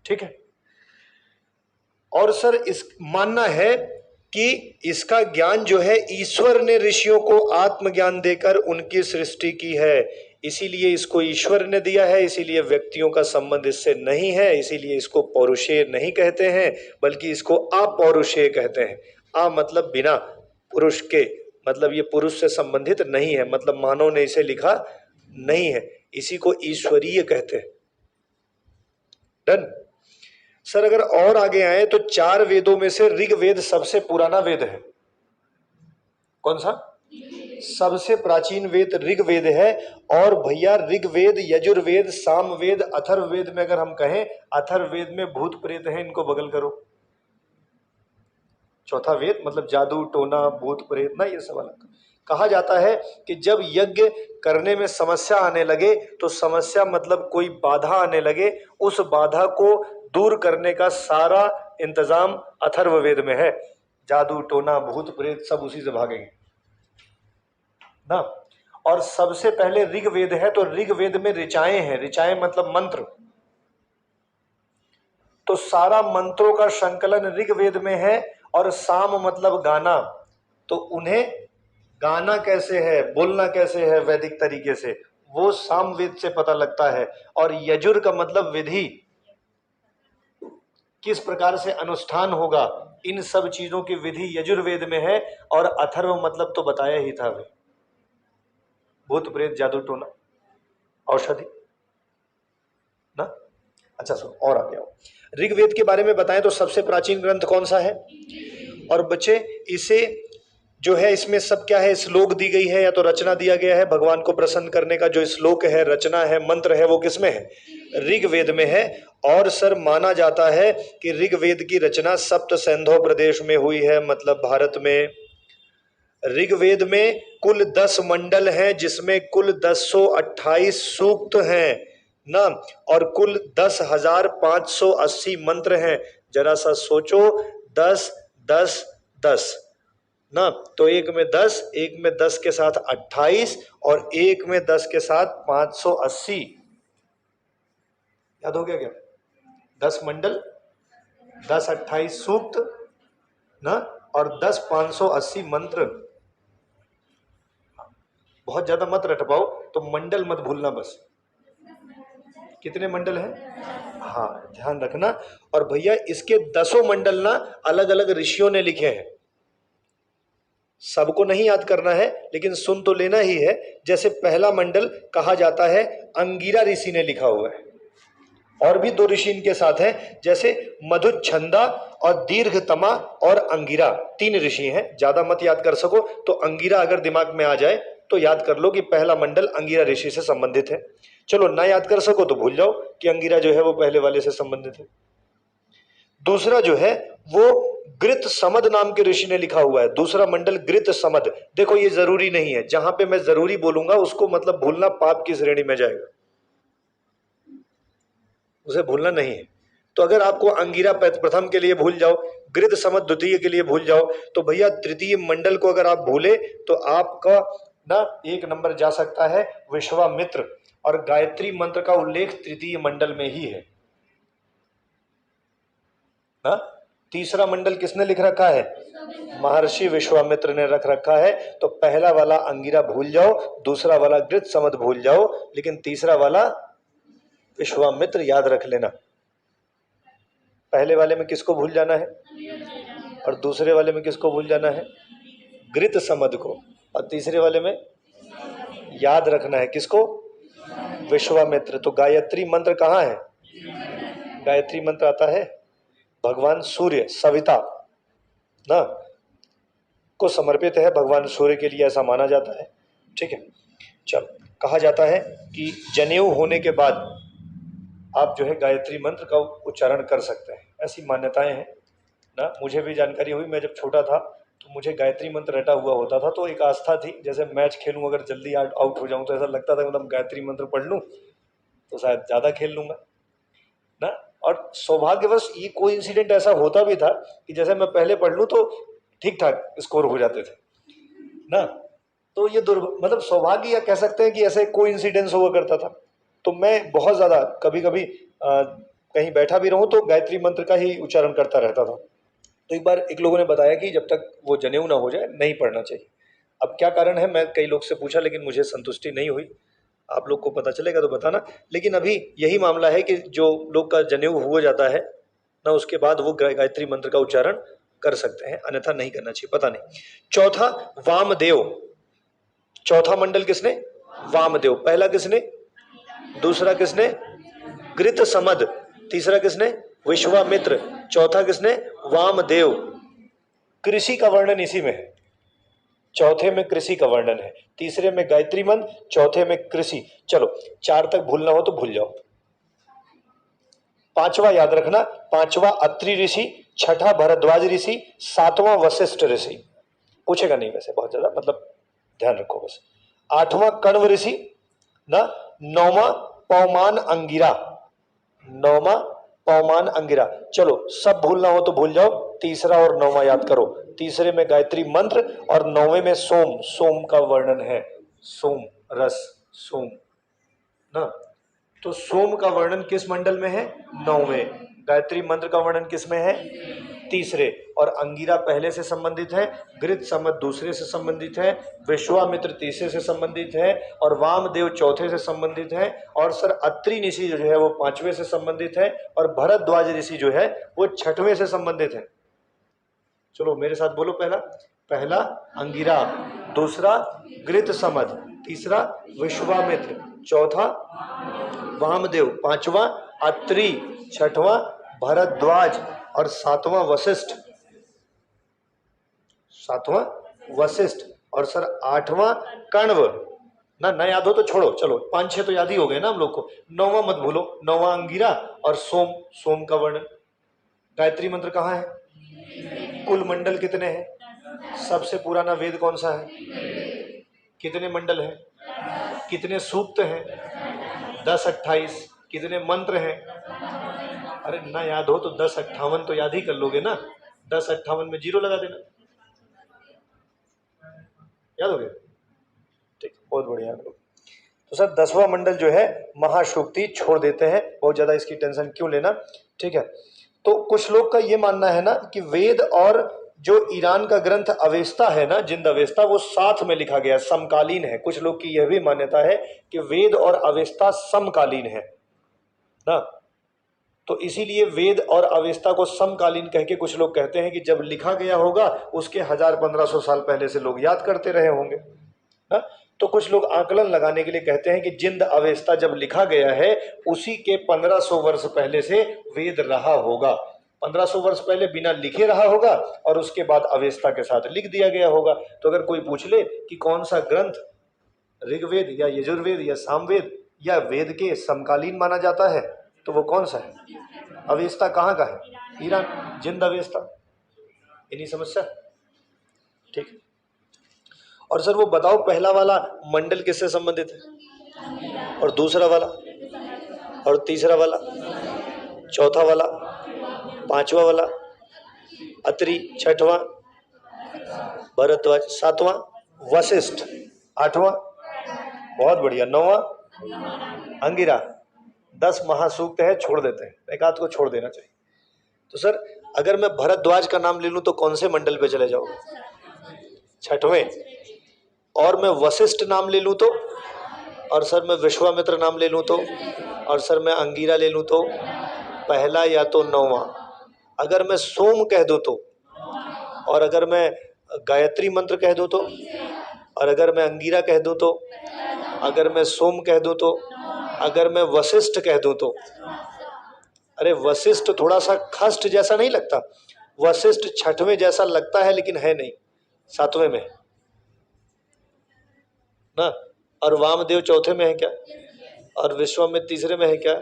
ठीक है। और सर इस मानना है कि इसका ज्ञान जो है ईश्वर ने ऋषियों को आत्मज्ञान देकर उनकी सृष्टि की है, इसीलिए इसको ईश्वर ने दिया है, इसीलिए व्यक्तियों का संबंध इससे नहीं है, इसीलिए इसको पौरुषेय नहीं कहते हैं, बल्कि इसको अपौरुषेय कहते हैं। आ मतलब बिना, पुरुष के, मतलब ये पुरुष से संबंधित नहीं है, मतलब मानव ने इसे लिखा नहीं है, इसी को ईश्वरीय कहते हैं। डन। सर अगर और आगे आए तो 4 वेदों में से ऋग्वेद सबसे पुराना वेद है। कौन सा? सबसे प्राचीन वेद ऋग्वेद है। और भैया ऋग्वेद, यजुर्वेद, सामवेद, अथर्ववेद में अगर हम कहें, अथर्ववेद में भूत प्रेत हैं, इनको बगल करो। चौथा वेद मतलब जादू टोना भूत प्रेत ना, ये सब अलग। कहा जाता है कि जब यज्ञ करने में समस्या आने लगे, तो समस्या मतलब कोई बाधा आने लगे, उस बाधा को दूर करने का सारा इंतजाम अथर्ववेद में है। जादू टोना भूत प्रेत सब उसी से भागेंगे ना। और सबसे पहले ऋग्वेद है, तो ऋग्वेद में ऋचाएं हैं। ऋचाएं मतलब मंत्र, तो सारा मंत्रों का संकलन ऋग्वेद में है। और साम मतलब गाना, तो उन्हें गाना कैसे है, बोलना कैसे है वैदिक तरीके से, वो सामवेद से पता लगता है। और यजुर का मतलब विधि, किस प्रकार से अनुष्ठान होगा, इन सब चीजों की विधि यजुर्वेद में है। और अथर्व मतलब तो बताया ही था, भूत प्रेत जादू टोना औषधि ना। अच्छा सुनो और आगे आओ। ऋग्वेद के बारे में बताएं तो सबसे प्राचीन ग्रंथ कौन सा है? और बच्चे इसे जो है, इसमें सब क्या है, श्लोक दी गई है या तो रचना दिया गया है? भगवान को प्रसन्न करने का जो श्लोक है, रचना है, मंत्र है, वो किसमें है? ऋग्वेद में है। और सर माना जाता है कि ऋग्वेद की रचना सप्त सिंधु प्रदेश में हुई है, मतलब भारत में। ऋग्वेद में कुल 10 मंडल हैं, जिसमें कुल 1028 सूक्त हैं ना, और कुल 10,580 मंत्र हैं। जरा सा सोचो, 10 10 10 ना, तो एक में 10, एक में 10 के साथ 28, और एक में 10 के साथ 580। याद हो गया क्या? 10 मंडल, 10 28 सूक्त ना, और 10 580 मंत्र। बहुत ज्यादा मत रट पाओ, तो मंडल मत भूलना बस। कितने मंडल हैं? हाँ ध्यान रखना। और भैया इसके 10 मंडल ना अलग अलग ऋषियों ने लिखे हैं, सबको नहीं याद करना है, लेकिन सुन तो लेना ही है। जैसे पहला मंडल कहा जाता है अंगिरा ऋषि ने लिखा हुआ है, और भी 2 ऋषि इनके साथ हैं, जैसे मधुच्छंदा और दीर्घतमा और अंगिरा, 3 ऋषि हैं। ज्यादा मत याद कर सको तो अंगिरा अगर दिमाग में आ जाए तो याद कर लो कि पहला मंडल अंगिरा ऋषि से संबंधित है। चलो ना याद कर सको तो भूल जाओ कि अंगिरा जो है वो पहले वाले से संबंधित है। दूसरा जो है वो गृत समद नाम के ऋषि ने लिखा हुआ है, दूसरा मंडल गृत समद। देखो ये जरूरी नहीं है, जहां पे मैं जरूरी बोलूंगा उसको मतलब भूलना पाप की श्रेणी में जाएगा, उसे भूलना नहीं है। तो अगर आपको अंगिरा प्रथम के लिए भूल जाओ, गृत समद द्वितीय के लिए भूल जाओ, तो भैया तृतीय मंडल को अगर आप भूले तो आपका ना 1 नंबर जा सकता है विश्वामित्र। और गायत्री मंत्र का उल्लेख तृतीय मंडल में ही है ना। तीसरा मंडल किसने लिख रखा है? महर्षि विश्वामित्र ने रख रखा है। तो पहला वाला अंगिरा भूल जाओ, दूसरा वाला गृत समद भूल जाओ, लेकिन तीसरा वाला विश्वामित्र याद रख लेना। पहले वाले में किसको भूल जाना है और दूसरे वाले में किसको भूल जाना है? गृत समद को। और तीसरे वाले में याद रखना है किसको? विश्वामित्र। तो गायत्री मंत्र कहाँ है? गायत्री मंत्र आता है भगवान सूर्य सविता ना को समर्पित है, भगवान सूर्य के लिए ऐसा माना जाता है। ठीक है, चलो। कहा जाता है कि जनेऊ होने के बाद आप जो है गायत्री मंत्र का उच्चारण कर सकते हैं, ऐसी मान्यताएं हैं ना। मुझे भी जानकारी हुई, मैं जब छोटा था तो मुझे गायत्री मंत्र रटा हुआ होता था, तो एक आस्था थी, जैसे मैच खेलूं अगर जल्दी आउट हो जाऊं तो ऐसा लगता था मतलब गायत्री मंत्र पढ़ लूं तो शायद ज़्यादा खेल लूंगा ना। और सौभाग्यवश ये कोई इंसिडेंट ऐसा होता भी था कि जैसे मैं पहले पढ़ लूं तो ठीक ठाक स्कोर हो जाते थे ना। तो ये मतलब सौभाग्य या कह सकते हैं कि ऐसे कोई इंसिडेंस हुआ करता था। तो मैं बहुत ज़्यादा कभी कभी कहीं बैठा भी रहूं तो गायत्री मंत्र का ही उच्चारण करता रहता था। तो एक बार एक लोगों ने बताया कि जब तक वो जनेऊ ना हो जाए नहीं पढ़ना चाहिए। अब क्या कारण है, मैं कई लोग से पूछा लेकिन मुझे संतुष्टि नहीं हुई। आप लोग को पता चलेगा तो बताना। लेकिन अभी यही मामला है कि जो लोग का जनेऊ हो जाता है ना, उसके बाद वो गायत्री मंत्र का उच्चारण कर सकते हैं, अन्यथा नहीं करना चाहिए। पता नहीं। चौथा, वामदेव। चौथा मंडल किसने? वामदेव। पहला किसने? दूसरा किसने? घृत समद। तीसरा किसने? विश्वामित्र। चौथा किसने? वामदेव। कृषि का वर्णन इसी में है। चौथे में कृषि का वर्णन है, तीसरे में गायत्री मंत्र, चौथे में कृषि। चलो 4 तक भूलना हो तो भूल जाओ। 5वां याद रखना, 5वां अत्रि ऋषि, 6ठा भरद्वाज ऋषि, 7वां वशिष्ठ ऋषि। पूछेगा नहीं वैसे बहुत ज्यादा, मतलब ध्यान रखो बस। 8वां कण्व ऋषि ना, 9वां पौमान अंगिरा, 9वां पौमान अंगिरा। चलो सब भूलना हो तो भूल जाओ, तीसरा और 9वां याद करो। तीसरे में गायत्री मंत्र और 9वें में सोम, सोम का वर्णन है, सोम रस, सोम ना। तो सोम का वर्णन किस मंडल में है? 9वें। गायत्री मंत्र का वर्णन किस में है? तीसरे। और अंगिरा पहले से संबंधित है, घृत समद दूसरे से संबंधित है, विश्वामित्र तीसरे से संबंधित है, और वामदेव चौथे से संबंधित है, और सर अत्रि ऋषि जो है वो 5वें से संबंधित है, और भरद्वाज ऋषि जो है वो 6वें से संबंधित है। चलो मेरे साथ बोलो। पहला अंगिरा, दूसरा घृत समद, तीसरा विश्वामित्र, चौथा वामदेव, 5वां अत्रि, 6वां भरद्वाज, और 7वां वशिष्ठ, 7वां वशिष्ठ, और सर 8वां कण्व ना याद हो तो छोड़ो। चलो 5-6 तो याद ही हो गए ना हम लोग को। 9वां मत भूलो, 9वां अंगिरा और सोम, सोम का वर्णन। गायत्री मंत्र कहाँ है? कुल मंडल कितने हैं? सबसे पुराना वेद कौन सा है? कितने मंडल हैं? कितने सूक्त हैं? 10-28। कितने मंत्र हैं? अरे ना याद हो तो 10-58 तो याद ही कर लोगे ना। 10-58 में 0 लगा देना। याद हो गया? ठीक, बहुत बढ़िया लोग। तो सर 10वां मंडल जो है महाशुक्ति छोड़ देते हैं, बहुत ज्यादा इसकी टेंशन क्यों लेना। ठीक है। तो कुछ लोग का ये मानना है ना कि वेद और जो ईरान का ग्रंथ अवेस्ता है ना, जिंद अवेस्ता, वो साथ में लिखा गया, समकालीन है। कुछ लोग की यह भी मान्यता है कि वेद और अवेस्ता समकालीन है ना। तो इसीलिए वेद और अवेस्ता को समकालीन कह के कुछ लोग कहते हैं कि जब लिखा गया होगा उसके 1000-1500 साल पहले से लोग याद करते रहे होंगे ना। तो कुछ लोग आकलन लगाने के लिए कहते हैं कि जिंद अवेस्ता जब लिखा गया है उसी के 1500 वर्ष पहले से वेद रहा होगा। 1500 वर्ष पहले बिना लिखे रहा होगा और उसके बाद अवेस्ता के साथ लिख दिया गया होगा। तो अगर कोई पूछ ले कि कौन सा ग्रंथ ऋग्वेद या यजुर्वेद या सामवेद या वेद के समकालीन माना जाता है तो वो कौन सा है? अवेस्ता कहाँ का है? ईरान, जिंद अवेस्ता। इन्हीं समस्या। ठीक। और सर वो बताओ पहला वाला मंडल किससे संबंधित है, और दूसरा वाला, और तीसरा वाला, चौथा वाला, 5वां वाला अत्रि, 6वां भरद्वाज, 7वां वशिष्ठ, 8वां, बहुत बढ़िया, 9वां अंगिरा। 10 महासूक्त है, छोड़ देते हैं, एक आध को छोड़ देना चाहिए। तो सर अगर मैं भरद्वाज का नाम ले लूं तो कौन से मंडल पे चले जाओ? 6वें। और मैं वशिष्ठ नाम ले लूं तो, और सर मैं विश्वामित्र नाम ले लूं तो, और सर मैं अंगिरा ले लूं तो, पहला या तो 9वां। अगर मैं सोम कह दूं तो, और अगर मैं गायत्री मंत्र कह दूं तो, और अगर मैं अंगिरा कह दूं तो, अगर मैं सोम कह दूं तो, अगर मैं वशिष्ठ कह दूं तो। अरे वशिष्ठ थोड़ा सा खष्ट जैसा नहीं लगता? वशिष्ठ 6वें जैसा लगता है लेकिन है नहीं, 7वें में ना। और वामदेव चौथे में है क्या? और विश्वामित्र तीसरे में है क्या?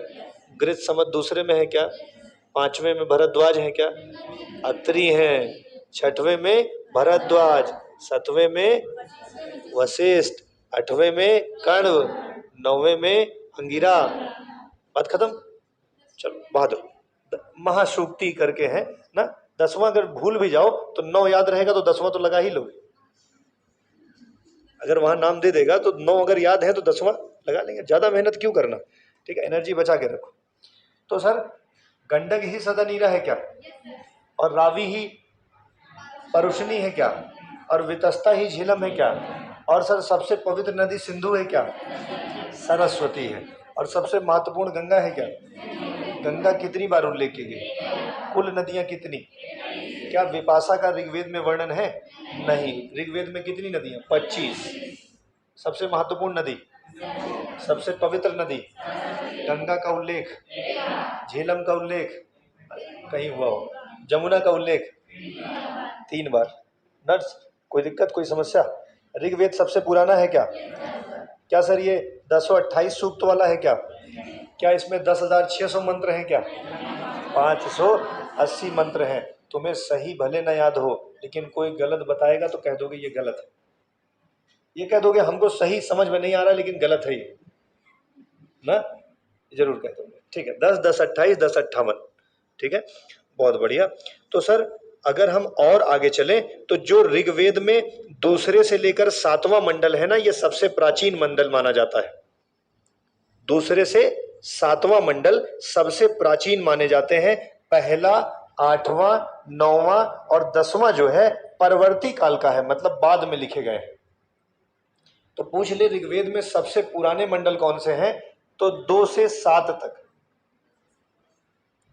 गृत समत दूसरे में है क्या? पांचवें में भरद्वाज है क्या? अत्रि हैं। छठवें में भरद्वाज, सातवें में वशिष्ठ, आठवें में कण्व, नौवें में अंगिरा। बात खत्म। चलो बहादुर। महासूक्ति करके है ना, 10वां अगर भूल भी जाओ तो 9 याद रहेगा तो 10वां तो लगा ही लोगे। अगर वहां नाम दे देगा तो 9 अगर याद है तो 10वां लगा लेंगे। ज्यादा मेहनत क्यों करना, ठीक है, एनर्जी बचा के रखो। तो सर गंडक ही सदा नीरा है क्या? और रावी ही परुषणी है क्या? और वितस्ता ही झेलम है क्या? और सर सबसे पवित्र नदी सिंधु है क्या? सरस्वती है। और सबसे महत्वपूर्ण गंगा है क्या? गंगा कितनी बार उल्लेख की गई? कुल नदियां कितनी? क्या विपाशा का ऋग्वेद में वर्णन है? नहीं। ऋग्वेद में कितनी नदियां? 25। सबसे महत्वपूर्ण नदी, सबसे पवित्र नदी, गंगा का उल्लेख, झेलम का उल्लेख कहीं हुआ हो, जमुना का उल्लेख 3 बार। नर्स कोई दिक्कत, कोई समस्या? ऋग्वेद सबसे पुराना है क्या? क्या सर ये 1028 सूक्त वाला है क्या? क्या इसमें 10,600 मंत्र हैं क्या? 580 मंत्र हैं। तुम्हें सही भले न याद हो, लेकिन कोई गलत बताएगा तो कह दोगे ये गलत है। ये कह दोगे हमको सही समझ में नहीं आ रहा लेकिन गलत है ये ना, जरूर कह दोगे। ठीक है, 10, 10, 28, 10, 58। ठीक है, बहुत बढ़िया। तो सर अगर हम और आगे चलें तो जो ऋग्वेद में दूसरे से लेकर 7वां मंडल है ना, ये सबसे प्राचीन मंडल माना जाता है। दूसरे से 7वां मंडल सबसे प्राचीन माने जाते हैं। पहला, 8वां, 9वां और 10वां जो है परवर्ती काल का है, मतलब बाद में लिखे गए हैं। तो पूछ ले ऋग्वेद में सबसे पुराने मंडल कौन से हैं, तो 2 से 7 तक,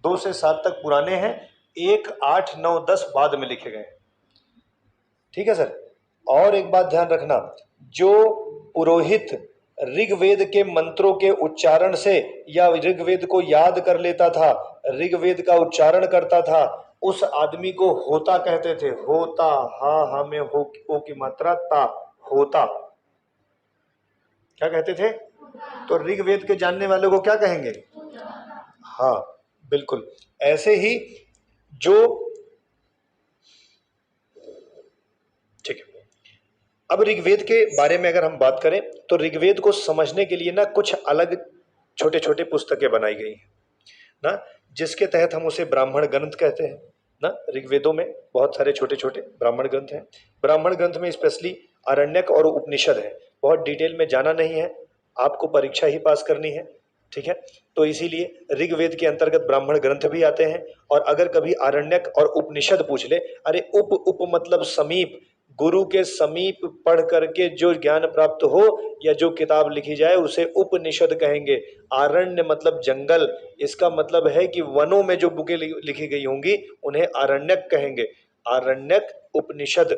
2 से 7 तक पुराने हैं। 1, 8, 9, 10 बाद में लिखे गए। ठीक है सर। और एक बात ध्यान रखना, जो पुरोहित ऋग्वेद के मंत्रों के उच्चारण से या ऋग्वेद को याद कर लेता था, ऋग्वेद का उच्चारण करता था, उस आदमी को होता कहते थे। होता, हा में हो की मात्रा ता, होता। क्या कहते थे? तो ऋग्वेद के जानने वालों को क्या कहेंगे? हाँ बिल्कुल। ऐसे ही जो, ठीक है, अब ऋग्वेद के बारे में अगर हम बात करें तो ऋग्वेद को समझने के लिए ना कुछ अलग छोटे छोटे पुस्तकें बनाई गई हैं ना, जिसके तहत हम उसे ब्राह्मण ग्रंथ कहते हैं ना। ऋग्वेदों में बहुत सारे छोटे छोटे ब्राह्मण ग्रंथ हैं। ब्राह्मण ग्रंथ में स्पेशली आरण्यक और उपनिषद है। बहुत डिटेल में जाना नहीं है, आपको परीक्षा ही पास करनी है, ठीक है। तो इसीलिए ऋग्वेद के अंतर्गत ब्राह्मण ग्रंथ भी आते हैं। और अगर कभी आरण्यक और उपनिषद पूछ ले, अरे उप मतलब समीप, गुरु के समीप पढ़ करके जो ज्ञान प्राप्त हो या जो किताब लिखी जाए उसे उपनिषद कहेंगे। आरण्य मतलब जंगल, इसका मतलब है कि वनों में जो बुकें लिखी गई होंगी उन्हें आरण्यक कहेंगे। आरण्यक, उपनिषद,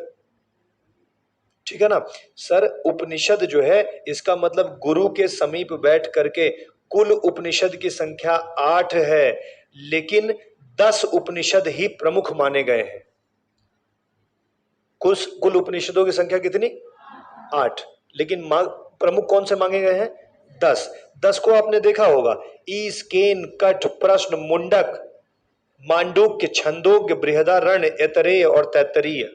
ठीक है ना सर। उपनिषद जो है इसका मतलब गुरु के समीप बैठ करके, कुल उपनिषद की संख्या 8 है, लेकिन 10 उपनिषद ही प्रमुख माने गए हैं। कुल उपनिषदों की संख्या कितनी? 8, लेकिन प्रमुख कौन से मांगे गए हैं? 10। 10 को आपने देखा होगा, ईस, केन, कठ, प्रश्न, मुंडक, मांडुक्य, छंदोग्य, बृहदारण्य, ऐतरेय और तैत्तरीय।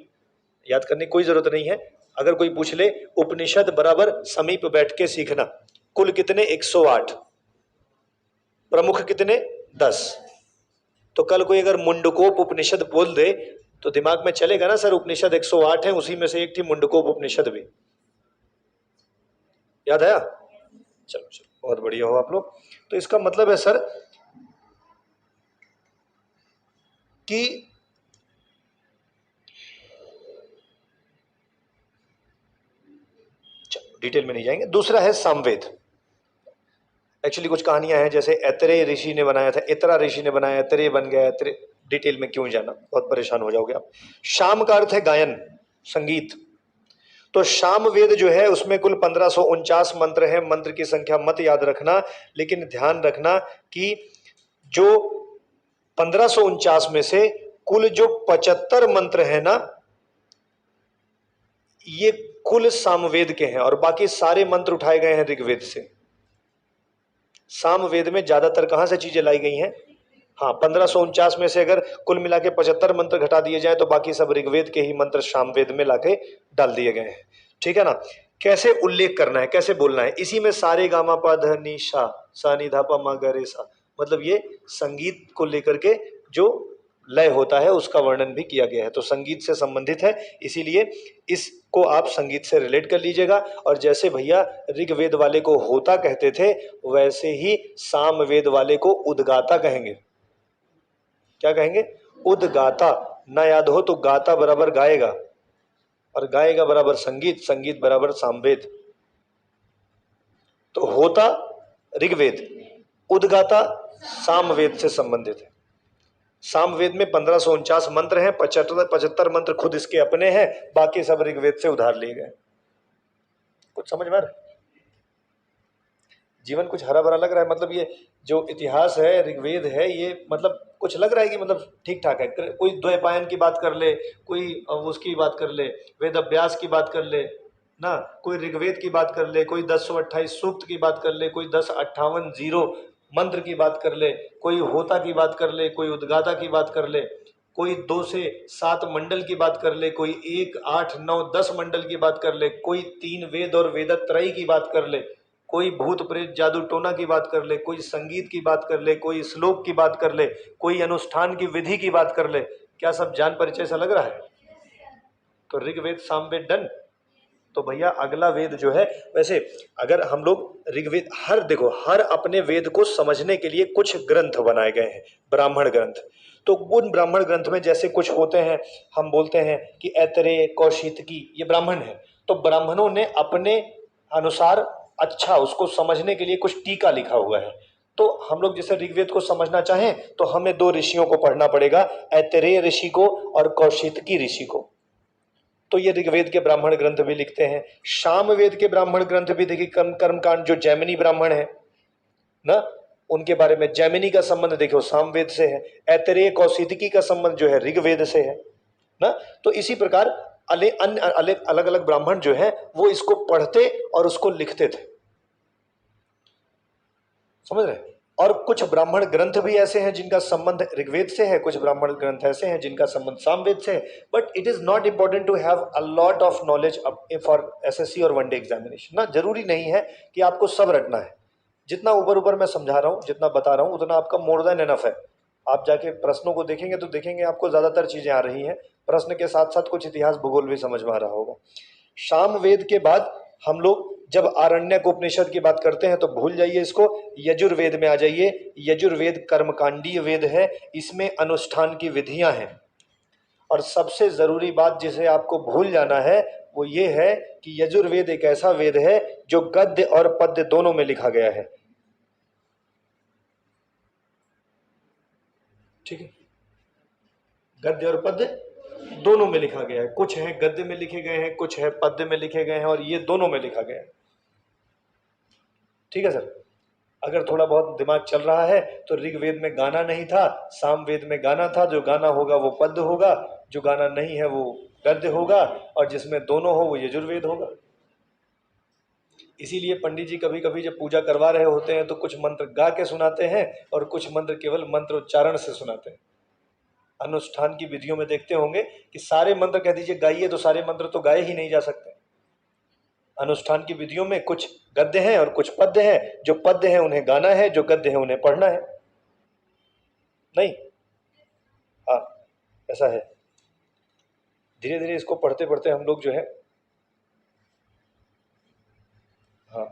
याद करने की कोई जरूरत नहीं है। अगर कोई पूछ ले, उपनिषद बराबर समीप बैठ के सीखना। कुल कितने? 108, प्रमुख कितने? 10। तो कल कोई अगर मुंडकोप उपनिषद बोल दे तो दिमाग में चलेगा ना, सर उपनिषद 108 है, उसी में से एक थी मुंडकोप उपनिषद भी। याद आया? चलो चलो, बहुत बढ़िया हो आप लोग। तो इसका मतलब है सर कि डिटेल में नहीं जाएंगे। दूसरा है सामवेद। एक्चुअली कुछ कहानियां हैं, जैसे ऐतरेय ऋषि ने बनाया था, इतरा ऋषि ने बनाया, ऐतरेय बन गया। ऐतरेय डिटेल में क्यों जाना, बहुत परेशान हो जाओगे आप। शाम का अर्थ है गायन, संगीत। तो शाम वेद जो है उसमें कुल 1549 मंत्र है। मंत्र की संख्या मत याद रखना, लेकिन ध्यान रखना कि जो 1549 में से कुल जो 75 मंत्र है ना, ये कुल सामवेद के हैं और बाकी सारे मंत्र उठाए गए हैं ऋग्वेद से। सामवेद में ज्यादातर कहाँ से चीजें लाई गई हैं? हाँ, 1549 में से अगर कुल मिला के 75 मंत्र घटा दिए जाए तो बाकी सब ऋग्वेद के ही मंत्र सामवेद में लाके डाल दिए गए हैं। ठीक है ना? कैसे उल्लेख करना है, कैसे बोलना है, इसी में सारे गामा पा ध नि सा सा नि धा पा मा ग रे सा, मतलब ये संगीत को लेकर के जो लय होता है उसका वर्णन भी किया गया है। तो संगीत से संबंधित है, इसीलिए इसको आप संगीत से रिलेट कर लीजिएगा। और जैसे भैया ऋग्वेद वाले को होता कहते थे, वैसे ही सामवेद वाले को उद्गाता कहेंगे। क्या कहेंगे? उद्गाता। ना याद हो तो गाता बराबर गाएगा, और गाएगा बराबर संगीत, संगीत बराबर सामवेद। तो होता ऋग्वेद, उद्गाता सामवेद से संबंधित है। सामवेद में 1549 मंत्र हैं, 75 मंत्र खुद इसके अपने हैं, बाकी सब ऋग्वेद से उधार लिए गए। कुछ समझ में आ रहा है? जीवन कुछ हरा भरा लग रहा है? मतलब ये जो इतिहास है, ऋग्वेद है, ये मतलब कुछ लग रहा है कि मतलब ठीक ठाक है। कोई द्वैपायन की बात कर ले, कोई उसकी बात कर ले, वेद अभ्यास की बात कर ले ना, कोई ऋग्वेद की बात कर ले, कोई 1028 सूक्त की बात कर ले, कोई 1058 जीरो मंत्र की बात कर ले, कोई होता की बात कर ले, कोई उद्गाता की बात कर ले, कोई 2 से 7 मंडल की बात कर ले, कोई 1, 8, 9, 10 मंडल की बात कर ले, कोई 3 वेद और वेदत्रयी की बात कर ले, कोई भूत प्रेत जादू टोना की बात कर ले, कोई संगीत की बात कर ले, कोई श्लोक की बात कर ले, कोई अनुष्ठान की विधि की बात कर ले। क्या सब जान परिचय सा लग रहा है? तो ऋग्वेद सामवेद डन। तो भैया अगला वेद जो है, वैसे अगर हम लोग ऋग्वेद, हर देखो हर अपने वेद को समझने के लिए कुछ ग्रंथ बनाए गए हैं, ब्राह्मण ग्रंथ। तो उन ब्राह्मण ग्रंथ में जैसे कुछ होते हैं, हम बोलते हैं कि ऐतरेय, कौशितकी, ये ब्राह्मण है। तो ब्राह्मणों ने अपने अनुसार अच्छा उसको समझने के लिए कुछ टीका लिखा हुआ है। तो हम लोग जैसे ऋग्वेद को समझना चाहें तो हमें 2 ऋषियों को पढ़ना पड़ेगा, ऐतरेय ऋषि को और कौशितकी ऋषि को। तो ये ऋग्वेद के ब्राह्मण ग्रंथ भी लिखते हैं। सामवेद के ब्राह्मण ग्रंथ भी देखिए, कर्मकांड जो जैमिनी ब्राह्मण है ना, उनके बारे में, जैमिनी का संबंध देखो सामवेद से है, ऐतरेय कौशितकी का संबंध जो है ऋग्वेद से है ना। तो इसी प्रकार अलग अलग ब्राह्मण जो है वो इसको पढ़ते और उसको लिखते थे, समझ रहे? और कुछ ब्राह्मण ग्रंथ भी ऐसे हैं जिनका संबंध ऋग्वेद से है, कुछ ब्राह्मण ग्रंथ ऐसे हैं जिनका संबंध सामवेद से है। But it is not important to have a lot of knowledge for SSC और वनडे एग्जामिनेशन ना। जरूरी नहीं है कि आपको सब रटना है। जितना ऊपर मैं समझा रहा हूँ, जितना बता रहा हूँ, उतना आपका मोर देन एनफ है। आप जाके प्रश्नों को देखेंगे तो देखेंगे आपको ज्यादातर चीजें आ रही हैं, प्रश्न के साथ साथ कुछ इतिहास भूगोल भी समझ में आ रहा होगा। सामवेद के बाद हम लोग जब आरण्यक उपनिषद की बात करते हैं तो भूल जाइए इसको, यजुर्वेद में आ जाइए। यजुर्वेद कर्मकांडीय वेद है, इसमें अनुष्ठान की विधियां हैं। और सबसे जरूरी बात जिसे आपको भूल जाना है वो ये है कि यजुर्वेद एक ऐसा वेद है जो गद्य और पद्य दोनों में लिखा गया है। ठीक है, गद्य और पद्य दोनों में लिखा गया है। कुछ है गद्य में लिखे गए हैं, कुछ है पद्य में लिखे गए हैं, और ये दोनों में लिखा गया है। ठीक है सर, अगर थोड़ा बहुत दिमाग चल रहा है तो ऋग्वेद में गाना नहीं था, सामवेद में गाना था। जो गाना होगा वो पद्य होगा, जो गाना नहीं है वो गद्य होगा, और जिसमें दोनों हो वो यजुर्वेद होगा। इसीलिए पंडित जी कभी कभी जब पूजा करवा रहे होते हैं तो कुछ मंत्र गा के सुनाते हैं और कुछ मंत्र केवल मंत्र उच्चारण से सुनाते हैं। अनुष्ठान की विधियों में देखते होंगे कि सारे मंत्र कह दीजिए गाइए तो सारे मंत्र तो गाए ही नहीं जा सकते। अनुष्ठान की विधियों में कुछ गद्य हैं और कुछ पद्य हैं। जो पद्य हैं उन्हें गाना है, जो गद्य है उन्हें पढ़ना है। नहीं, हाँ ऐसा है। धीरे धीरे इसको पढ़ते पढ़ते हम लोग जो है, हाँ,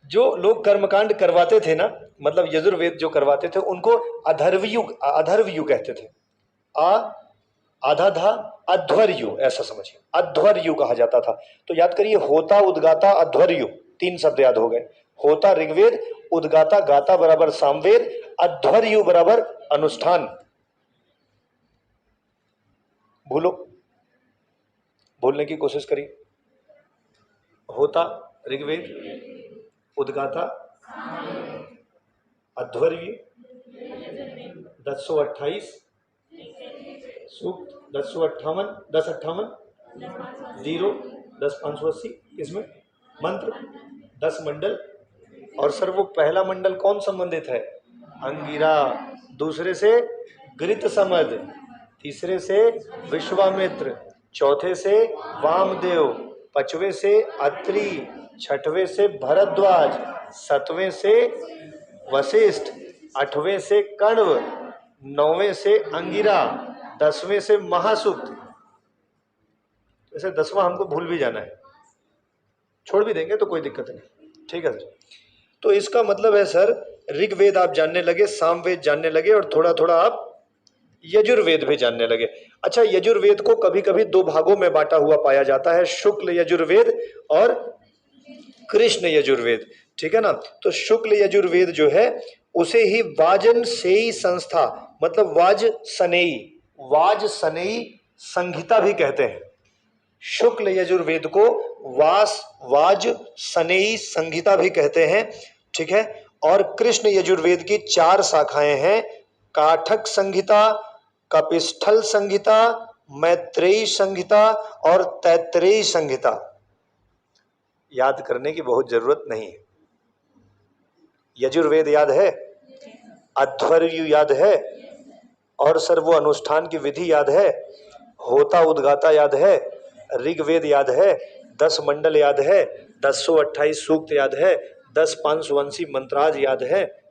जो लोग कर्मकांड करवाते थे ना, मतलब यजुर्वेद जो करवाते थे उनको अधर्वयु कहते थे। आधा धा अध्वर्यु, ऐसा समझिए, अध्वर्यु कहा जाता था। तो याद करिए, होता, उद्गाता, अध्वर्यु, 3 शब्द याद हो गए। होता ऋग्वेद, उद्गाता गाता बराबर सामवेद, अध्वर्यु बराबर अनुष्ठान। बोलने की कोशिश करिए। होता ऋग्वेद, उद्गाता अध्वर्यु, 1028 सूक्त, 1058 जीरो, 10,580 इसमें मंत्र, 10 मंडल, और सर वो पहला मंडल कौन संबंधित है? अंगिरा। दूसरे से घृत समद, तीसरे से विश्वामित्र, चौथे से वामदेव, पांचवें से अत्रि, छठवें से भरद्वाज, सातवें से वशिष्ठ, आठवें से कण्व, नौवें से अंगिरा, 10वें से महासुक्त। वैसे 10वां हमको भूल भी जाना है, छोड़ भी देंगे तो कोई दिक्कत नहीं, ठीक है सर। तो इसका मतलब है सर ऋग्वेद आप जानने लगे, सामवेद जानने लगे और थोड़ा थोड़ा आप यजुर्वेद भी जानने लगे। अच्छा, यजुर्वेद को कभी कभी दो भागों में बांटा हुआ पाया जाता है, शुक्ल यजुर्वेद और कृष्ण यजुर्वेद, ठीक है ना। तो शुक्ल यजुर्वेद जो है उसे ही वाजन सेई संस्था, मतलब वाज सनेई संहिता भी कहते हैं। शुक्ल यजुर्वेद को वाज सनेई संहिता भी कहते हैं, ठीक है। और कृष्ण यजुर्वेद की 4 शाखाएं हैं, काठक संहिता, कपिस्थल संहिता, मैत्रेयी संहिता और तैत्रेयी संहिता। याद करने की बहुत जरूरत नहीं है। यजुर्वेद याद है, अध्वर्यु याद है, और सर वो अनुष्ठान की विधि याद है, होता उद्गाता याद है, ऋग्वेद याद है, 10 मंडल याद है, 1028 सूक्त याद है, 10 582 मंत्राज याद है,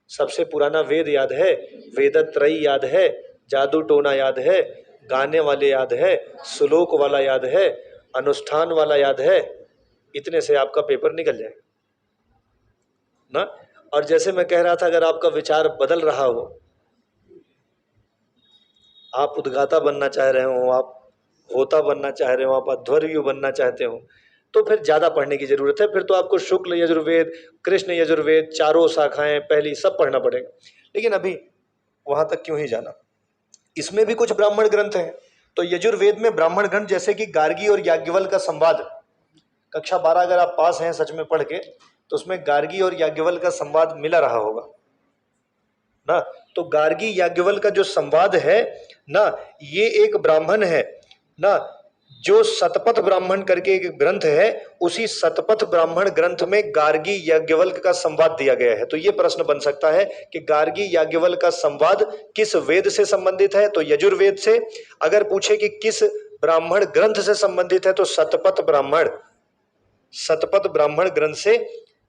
सबसे पुराना वेद याद है, वेदत्रयी याद है, जादू टोना याद है, गाने वाले याद है, श्लोक वाला याद है, अनुष्ठान वाला याद है। इतने से आपका पेपर निकल जाएगा ना। और जैसे मैं कह रहा था, अगर आपका विचार बदल रहा हो, आप उद्गाता बनना चाह रहे हो, आप होता बनना चाह रहे हो, आप अध्वर्यु बनना चाहते हो, तो फिर ज्यादा पढ़ने की जरूरत है। फिर तो आपको शुक्ल यजुर्वेद, कृष्ण यजुर्वेद, चारों शाखाएं पहली सब पढ़ना पड़ेगा। लेकिन अभी वहां तक क्यों ही जाना, इसमें भी कुछ ब्राह्मण ग्रंथ हैं। तो यजुर्वेद में ब्राह्मण ग्रंथ जैसे कि गार्गी और याज्ञवल्क्य का संवाद, कक्षा 12 अगर आप पास हैं सच में पढ़ के, तो उसमें गार्गी और याज्ञवल्क्य का संवाद मिला रहा होगा ना। तो गार्गी याज्ञवल्क्य का जो संवाद है ना, ये एक ब्राह्मण है ना, जो शतपथ ब्राह्मण करके एक ग्रंथ है, उसी शतपथ ब्राह्मण ग्रंथ में गार्गी याज्ञवल्क्य का संवाद दिया गया है। तो ये प्रश्न बन सकता है कि गार्गी याज्ञवल्क्य का संवाद किस वेद से संबंधित है, तो यजुर्वेद से। अगर पूछे कि किस ब्राह्मण ग्रंथ से संबंधित है, तो शतपथ ब्राह्मण ग्रंथ से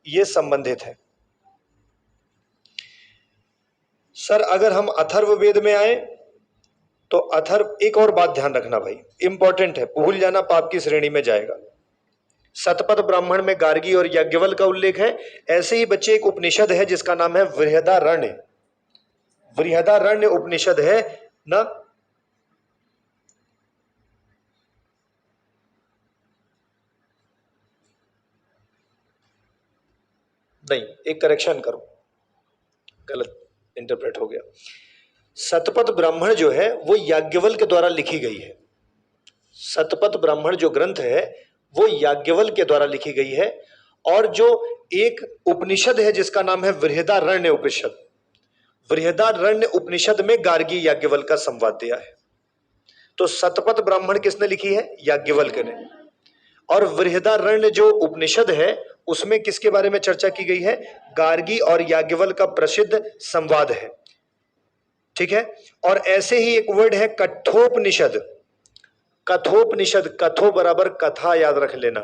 ये संबंधित है। सर अगर हम अथर्ववेद में आए, तो अथर्व, एक और बात ध्यान रखना भाई, इंपॉर्टेंट है, भूल जाना पाप की श्रेणी में जाएगा। शतपथ ब्राह्मण में गार्गी और याज्ञवल्क्य का उल्लेख है। ऐसे ही बच्चे एक उपनिषद है जिसका नाम है बृहदारण्य उपनिषद है ना। नहीं, एक करेक्शन करो, गलत इंटरप्रेट हो गया। शतपथ ब्राह्मण जो है वो याज्ञवल्क्य के द्वारा लिखी गई है। शतपथ ब्राह्मण जो ग्रंथ है वो याज्ञवल्क्य के द्वारा लिखी गई है। और जो एक उपनिषद है जिसका नाम है बृहदारण्य उपनिषद, बृहदारण्य उपनिषद में गार्गी याज्ञवल्क्य का संवाद दिया है। तो शतपथ ब्राह्मण किसने लिखी है? याज्ञवल्क्य ने। और बृहदारण्य जो उपनिषद है उसमें किसके बारे में चर्चा की गई है? गार्गी और याज्ञवल्क्य का प्रसिद्ध संवाद है, ठीक है। और ऐसे ही एक वर्ड है कठोपनिषद। कथो बराबर कथा, याद रख लेना।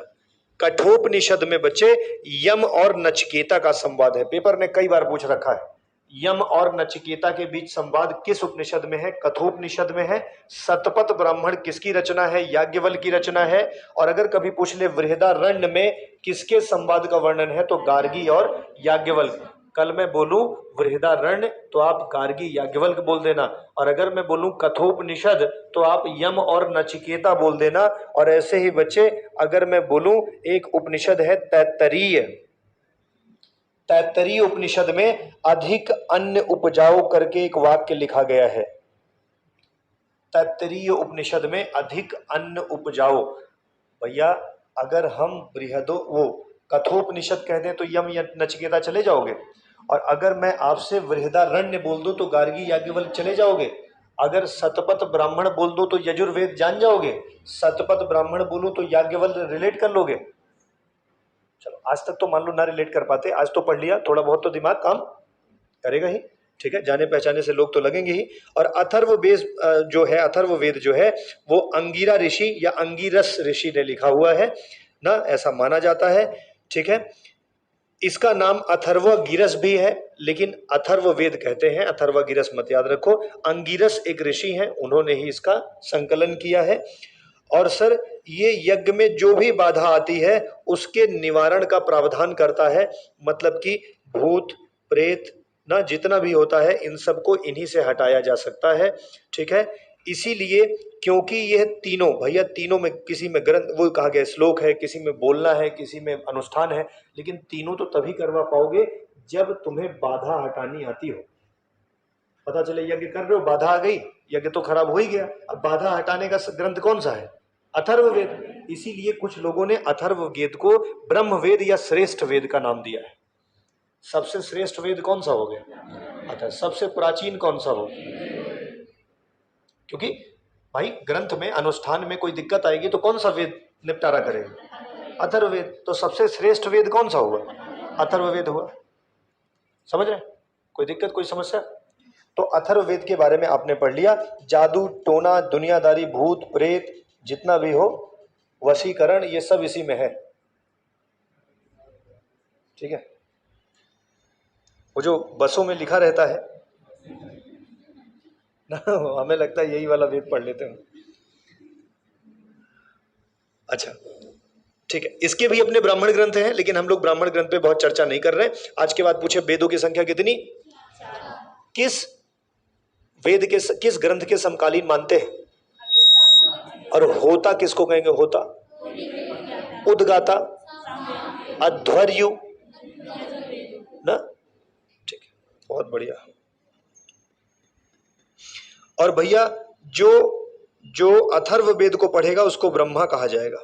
कठोपनिषद में बच्चे यम और नचिकेता का संवाद है। पेपर ने कई बार पूछ रखा है, यम और नचिकेता के बीच संवाद किस उपनिषद में है? कठोपनिषद में है। शतपथ ब्राह्मण किसकी रचना है? याज्ञवल्क्य की रचना है। और अगर कभी पूछ ले बृहदारण्य में किसके संवाद का वर्णन है, तो गार्गी और याज्ञवल्क्य। कल मैं बोलूं बृहदारण्य तो आप गार्गी याज्ञवल्क्य बोल देना, और अगर मैं बोलूं कठोपनिषद तो आप यम और नचिकेता बोल देना। और ऐसे ही बच्चे अगर मैं बोलूं एक उपनिषद है तैत्तरीय उपनिषद में अधिक अन्न उपजाओ करके एक वाक्य लिखा गया है। तैत्तरीय उपनिषद में अधिक अन्न उपजाओ। भैया अगर हम कठोपनिषद कह दें तो यम या नचिकेता चले जाओगे, और अगर मैं आपसे बृहदारण्य बोल दूं तो गार्गी याज्ञवल्क्य चले जाओगे। अगर शतपथ ब्राह्मण बोल दो तो यजुर्वेद जान जाओगे, शतपथ ब्राह्मण बोलूं तो याज्ञवल्क्य रिलेट कर लोगे। चलो आज तक तो मान लो ना रिलेट कर पाते, आज तो पढ़ लिया, थोड़ा बहुत तो दिमाग काम करेगा ही, ठीक है, जाने पहचाने से लोग तो लगेंगे ही। और अथर्व वेद जो है, अथर्व वेद जो है वो अंगिरा ऋषि या अंगिरस ऋषि ने लिखा हुआ है ना, ऐसा माना जाता है, ठीक है। इसका नाम अथर्वगिरस भी है, लेकिन अथर्व वेद कहते हैं, अथर्वगिरस मत याद रखो। अंगिरस एक ऋषि हैं, उन्होंने ही इसका संकलन किया है। और सर ये यज्ञ में जो भी बाधा आती है उसके निवारण का प्रावधान करता है, मतलब कि भूत प्रेत ना जितना भी होता है इन सबको इन्हीं से हटाया जा सकता है, ठीक है। इसीलिए क्योंकि यह तीनों भैया, तीनों में किसी में ग्रंथ वो कहा गया श्लोक है, किसी में बोलना है, किसी में अनुष्ठान है, लेकिन तीनों तो तभी करवा पाओगे जब तुम्हें बाधा हटानी आती हो। पता चले यज्ञ कर रहे हो, बाधा आ गई, यज्ञ तो खराब हो ही गया, अब बाधा हटाने का ग्रंथ कौन सा है? अथर्ववेद। इसीलिए कुछ लोगों ने अथर्ववेद को ब्रह्म वेद या श्रेष्ठ वेद का नाम दिया है। सबसे श्रेष्ठ वेद कौन सा हो गया? अथर्व। सबसे प्राचीन कौन सा हो? क्योंकि भाई ग्रंथ में अनुष्ठान में कोई दिक्कत आएगी तो कौन सा वेद निपटारा करेगा? अथर्ववेद। तो सबसे श्रेष्ठ वेद कौन सा हुआ? अथर्ववेद हुआ। समझ रहे? कोई दिक्कत, कोई समस्या? तो अथर्ववेद के बारे में आपने पढ़ लिया। जादू टोना दुनियादारी भूत प्रेत जितना भी हो, वशीकरण, ये सब इसी में है, ठीक है। वो जो बसों में लिखा रहता है ना, हमें लगता है यही वाला वेद पढ़ लेते हैं। अच्छा ठीक है, इसके भी अपने ब्राह्मण ग्रंथ हैं, लेकिन हम लोग ब्राह्मण ग्रंथ पे बहुत चर्चा नहीं कर रहे हैं। आज के बाद पूछे वेदों की संख्या कितनी? किस वेद के किस ग्रंथ के समकालीन मानते हैं? और होता किसको कहेंगे? होता, उद्गाता, अध्वर्यु ना, ठीक है, बहुत बढ़िया। और भैया जो जो अथर्व वेद को पढ़ेगा उसको ब्रह्मा कहा जाएगा।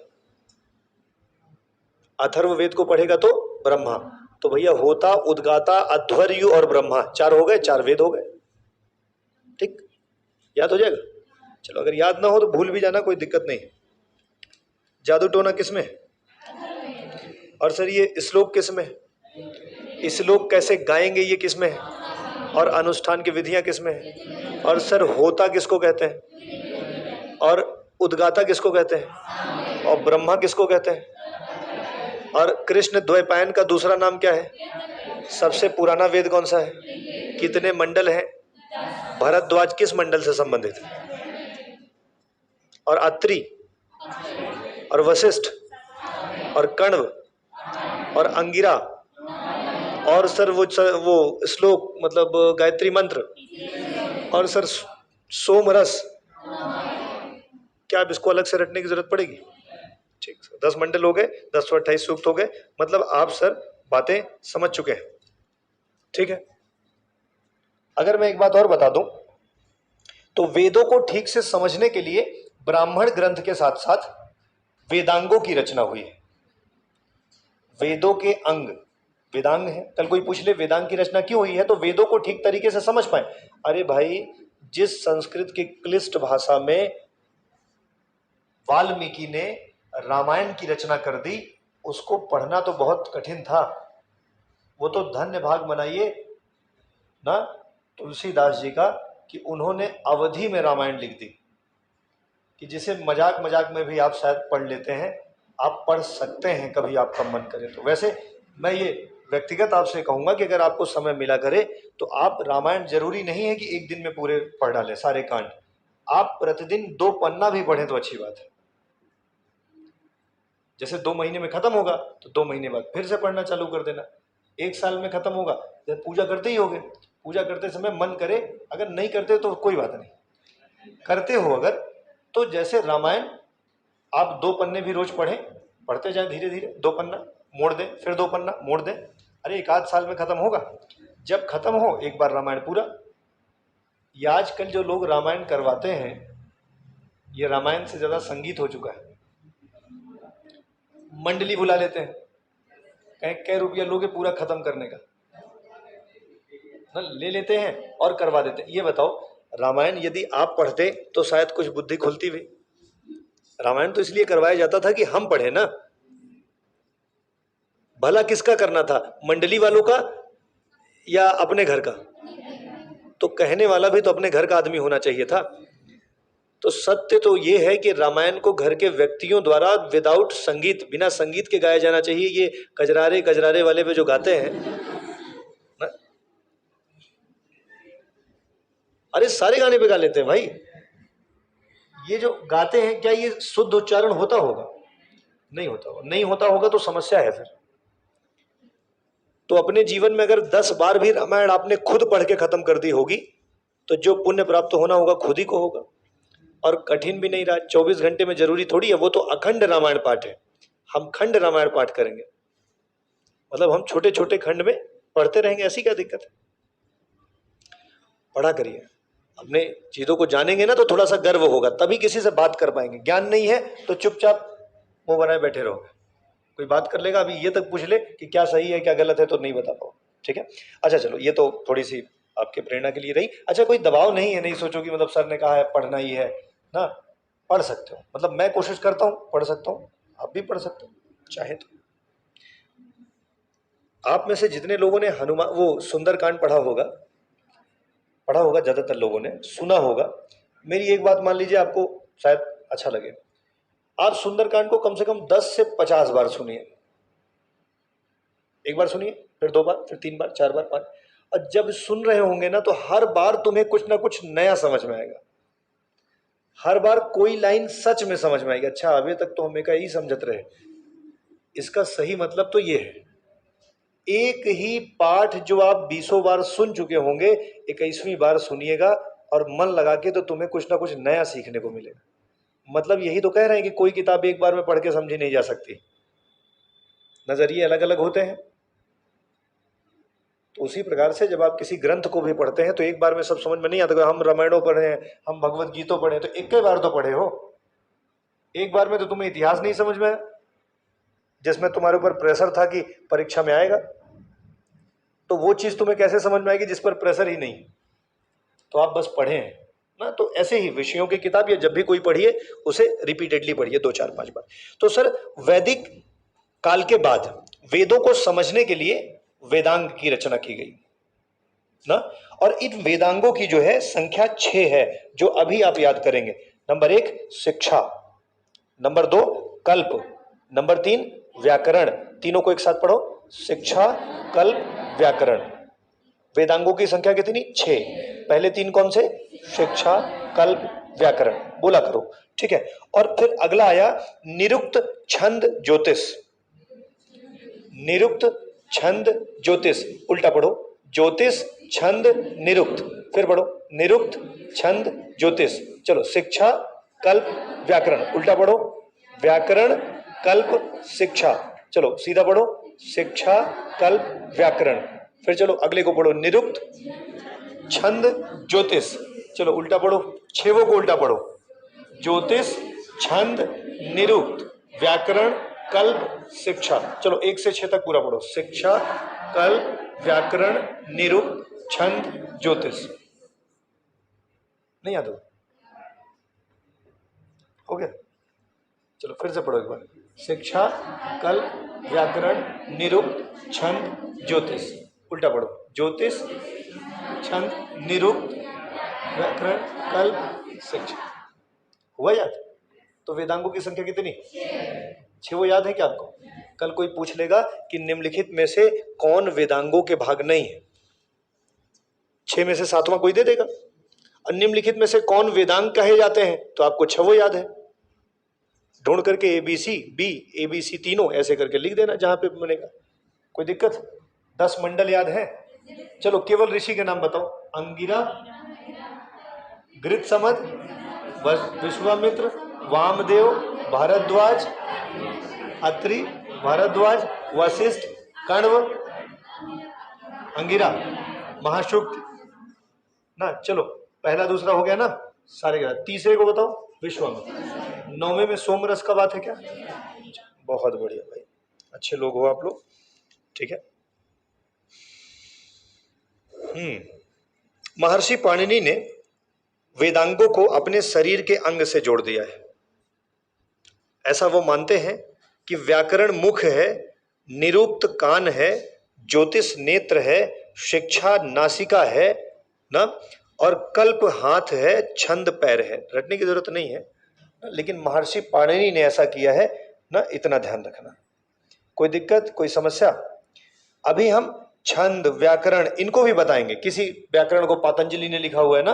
अथर्व वेद को पढ़ेगा तो ब्रह्मा। तो भैया होता उद्गाता अध्वर्यु और ब्रह्मा, चार हो गए, चार वेद हो गए, ठीक, याद हो जाएगा। चलो अगर याद ना हो तो भूल भी जाना, कोई दिक्कत नहीं। जादू टोना किसमें? और सर ये श्लोक किसमें? श्लोक कैसे गाएंगे ये किसमें है? और अनुष्ठान की विधियां किसमें है? और सर होता किसको कहते हैं? और उद्गाता किसको कहते हैं? और ब्रह्मा किसको कहते हैं? और कृष्ण द्वैपायन का दूसरा नाम क्या है? सबसे पुराना वेद कौन सा है? कितने मंडल हैं? भरद्वाज किस मंडल से संबंधित है? और अत्रि और वशिष्ठ और कण्व और अंगिरा और सर वो श्लोक मतलब गायत्री मंत्र और सर सोमरस, क्या अब इसको अलग से रटने की जरूरत पड़ेगी? ठीक, 10 मंडल हो गए, 10 तो 28 सूक्त हो गए, मतलब आप सर बातें समझ चुके हैं, ठीक है। अगर मैं एक बात और बता दूं तो वेदों को ठीक से समझने के लिए ब्राह्मण ग्रंथ के साथ साथ वेदांगों की रचना हुई है। वेदों के अंग वेदांग है। कल कोई पूछ ले वेदांग की रचना क्यों हुई है, तो वेदों को ठीक तरीके से समझ पाए। अरे भाई, जिस संस्कृत की क्लिष्ट भाषा में वाल्मीकि ने रामायण की रचना कर दी, उसको पढ़ना तो बहुत कठिन था। वो तो धन्य भाग मनाइए ना तुलसीदास जी का कि उन्होंने अवधि में रामायण लिख दी, कि जिसे मजाक मजाक में भी आप शायद पढ़ लेते हैं। आप पढ़ सकते हैं कभी आपका मन करे तो। वैसे मैं ये व्यक्तिगत आपसे कहूंगा कि अगर आपको समय मिला करे तो आप रामायण, जरूरी नहीं है कि एक दिन में पूरे पढ़ डालें सारे कांड, आप प्रतिदिन 2 पन्ना भी पढ़ें तो अच्छी बात है। जैसे 2 महीने में खत्म होगा तो 2 महीने बाद फिर से पढ़ना चालू कर देना। 1 साल में खत्म होगा, जब पूजा करते ही होगे, पूजा करते समय मन करे, अगर नहीं करते तो कोई बात नहीं, करते हो अगर तो जैसे रामायण आप 2 पन्ने भी रोज पढ़ें, पढ़ते जाए धीरे धीरे, 2 पन्ना मोड़ दें, फिर 2 पन्ना मोड़ दें, अरे 1 आध साल में खत्म होगा। जब खत्म हो एक बार रामायण पूरा। ये आजकल जो लोग रामायण करवाते हैं, ये रामायण से ज्यादा संगीत हो चुका है। मंडली बुला लेते हैं, कहीं कै रुपया लोगे पूरा खत्म करने का ना, ले लेते हैं और करवा देते हैं। ये बताओ, रामायण यदि आप पढ़ते तो शायद कुछ बुद्धि खुलती भी। रामायण तो इसलिए करवाया जाता था कि हम पढ़े ना, भला किसका करना था, मंडली वालों का या अपने घर का? तो कहने वाला भी तो अपने घर का आदमी होना चाहिए था। तो सत्य तो ये है कि रामायण को घर के व्यक्तियों द्वारा विदाउट संगीत, बिना संगीत के गाया जाना चाहिए। ये कजरारे कजरारे वाले पे जो गाते हैं ना, अरे सारे गाने पे गा लेते हैं भाई। ये जो गाते हैं क्या ये शुद्ध उच्चारण होता होगा? नहीं होता होगा। नहीं होता होगा तो समस्या है फिर। तो अपने जीवन में अगर 10 बार भी रामायण आपने खुद पढ़ के खत्म कर दी होगी तो जो पुण्य प्राप्त होना होगा खुद ही को होगा। और कठिन भी नहीं रहा। 24 घंटे में जरूरी थोड़ी है, वो तो अखंड रामायण पाठ है। हम खंड रामायण पाठ करेंगे, मतलब हम छोटे छोटे खंड में पढ़ते रहेंगे, ऐसी क्या दिक्कत है? पढ़ा करिए। अपने चीजों को जानेंगे ना तो थोड़ा सा गर्व होगा, तभी किसी से बात कर पाएंगे। ज्ञान नहीं है तो चुपचाप मुंह बनाए बैठे रहोगे। कोई बात कर लेगा, अभी ये तक पूछ ले कि क्या सही है क्या गलत है तो नहीं बता पाओ। ठीक है, अच्छा चलो, ये तो थोड़ी सी आपके प्रेरणा के लिए रही। अच्छा, कोई दबाव नहीं है, नहीं सोचो कि मतलब सर ने कहा है पढ़ना ही है ना। पढ़ सकते हो, मतलब मैं कोशिश करता हूँ पढ़ सकता हूँ, आप भी पढ़ सकते हो चाहे तो। आप में से जितने लोगों ने हनुमान वो सुंदरकांड पढ़ा होगा, ज्यादातर लोगों ने सुना होगा। मेरी एक बात मान लीजिए, आपको शायद अच्छा लगे। आप सुंदरकांड को कम से कम 10 से 50 बार सुनिए। एक बार सुनिए, फिर 2 बार, फिर 3 बार, 4 बार, 5। और जब सुन रहे होंगे ना तो हर बार तुम्हें कुछ ना कुछ नया समझ में आएगा। हर बार कोई लाइन सच में समझ में आएगी। अच्छा, अभी तक तो हमें का यही समझत रहे, इसका सही मतलब तो ये है। एक ही पाठ जो आप 20 बार सुन चुके होंगे, 21वीं बार सुनिएगा और मन लगा के, तो तुम्हें कुछ ना कुछ नया सीखने को मिलेगा। मतलब यही तो कह रहे हैं कि कोई किताब एक बार में पढ़ के समझी नहीं जा सकती, नजरिए अलग अलग होते हैं। तो उसी प्रकार से जब आप किसी ग्रंथ को भी पढ़ते हैं तो एक बार में सब समझ में नहीं आता। हम रामायणों पढ़े हैं, हम भगवत गीता पढ़े तो एक ही बार तो पढ़े हो। एक बार में तो तुम्हें इतिहास नहीं समझ में आया, जिसमें तुम्हारे ऊपर प्रेशर था कि परीक्षा में आएगा। तो वो चीज तुम्हें कैसे समझ में आएगी जिस पर प्रेशर ही नहीं? तो आप बस पढ़े हैं ना। तो ऐसे ही विषयों की किताब या जब भी कोई पढ़िए उसे रिपीटेडली पढ़िए, 2 4 5 बार। तो सर, वैदिक काल के बाद वेदों को समझने के लिए वेदांग की रचना की गई ना। और इन वेदांगों की जो है संख्या 6 है, जो अभी आप याद करेंगे। नंबर 1 शिक्षा, नंबर 2 कल्प, नंबर 3 व्याकरण। तीनों को एक साथ पढ़ो, शिक्षा, कल्प, व्याकरण। वेदांगों की संख्या कितनी? 6। पहले 3 कौन से? शिक्षा, कल्प, व्याकरण। बोला करो, ठीक है। और फिर अगला आया निरुक्त, छंद, ज्योतिष। निरुक्त, छंद, ज्योतिष। उल्टा पढ़ो, ज्योतिष, छंद, निरुक्त। फिर पढ़ो, निरुक्त, छंद, ज्योतिष। चलो, शिक्षा, कल्प, व्याकरण। उल्टा पढ़ो, व्याकरण, कल्प, शिक्षा। चलो सीधा पढ़ो, शिक्षा, कल्प, व्याकरण। फिर चलो अगले को पढ़ो, निरुक्त, छंद, ज्योतिष। चलो उल्टा पढ़ो, 6 को उल्टा पढ़ो, ज्योतिष, छंद, निरुक्त, व्याकरण, कल्प, शिक्षा। चलो 1 से 6 तक पूरा पढ़ो, शिक्षा, कल्प, व्याकरण, निरुक्त, छंद, ज्योतिष। नहीं याद हो गया? चलो फिर से पढ़ो एक बार, शिक्षा, कल्प, व्याकरण, निरुक्त, छंद, ज्योतिष। उल्टा पढ़ो, ज्योतिष, छंद, निरुक्त, व्याकरण, कल्प, शिक्षा। हुआ याद? तो वेदांगों की संख्या कितनी? 6। वो याद है क्या आपको? कल कोई पूछ लेगा कि निम्नलिखित में से कौन वेदांगों के भाग नहीं है, 6 में से 7वां कोई दे देगा। और निम्नलिखित में से कौन वेदांग कहे जाते हैं, तो आपको 6 याद है। ढूंढ करके ABC, B, ABC तीनों ऐसे करके लिख देना जहां पे बनेगा, कोई दिक्कत? 10 मंडल याद है? चलो केवल ऋषि के नाम बताओ, अंगिरा, गृत्समद, विश्वामित्र, वामदेव, भारद्वाज, अत्रि, भारद्वाज, वशिष्ठ, कण्व, अंगिरा, महाशुक ना। चलो पहला दूसरा हो गया ना, सारे के। तीसरे को बताओ, विश्वामित्र। 9वें में सोमरस का बात है क्या? बहुत बढ़िया भाई, अच्छे लोग हो आप लोग, ठीक है। महर्षि पाणिनि ने वेदांगों को अपने शरीर के अंग से जोड़ दिया है। ऐसा वो मानते हैं कि व्याकरण मुख्य है निरुक्त कान है, ज्योतिष नेत्र है, शिक्षा नासिका है ना, और कल्प हाथ है, छंद पैर है। रटने की जरूरत नहीं है, लेकिन महर्षि पाणिनि ने ऐसा किया है ना, इतना ध्यान रखना। कोई दिक्कत, कोई समस्या? अभी हम छंद, व्याकरण इनको भी बताएंगे। किसी व्याकरण को पतंजलि ने लिखा हुआ है ना,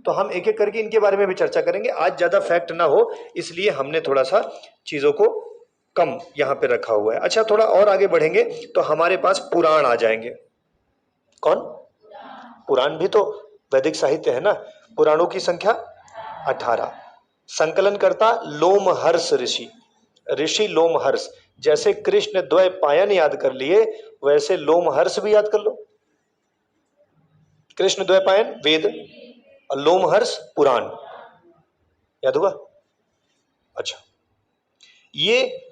तो हम एक एक करके इनके बारे में भी चर्चा करेंगे। आज ज्यादा फैक्ट ना हो, इसलिए हमने थोड़ा सा चीजों को कम यहां पे रखा हुआ है। अच्छा, थोड़ा और आगे बढ़ेंगे तो हमारे पास पुराण आ जाएंगे। कौन? पुराण भी तो वैदिक साहित्य है ना। पुराणों की संख्या 18। संकलन करता लोमहर्ष ऋषि, ऋषि लोमहर्ष। जैसे कृष्ण द्वय पायन याद कर लिए, वैसे लोमहर्ष भी याद कर लो। कृष्ण द्वय पायन वेद और लोमहर्ष पुराण, याद हुआ? अच्छा, ये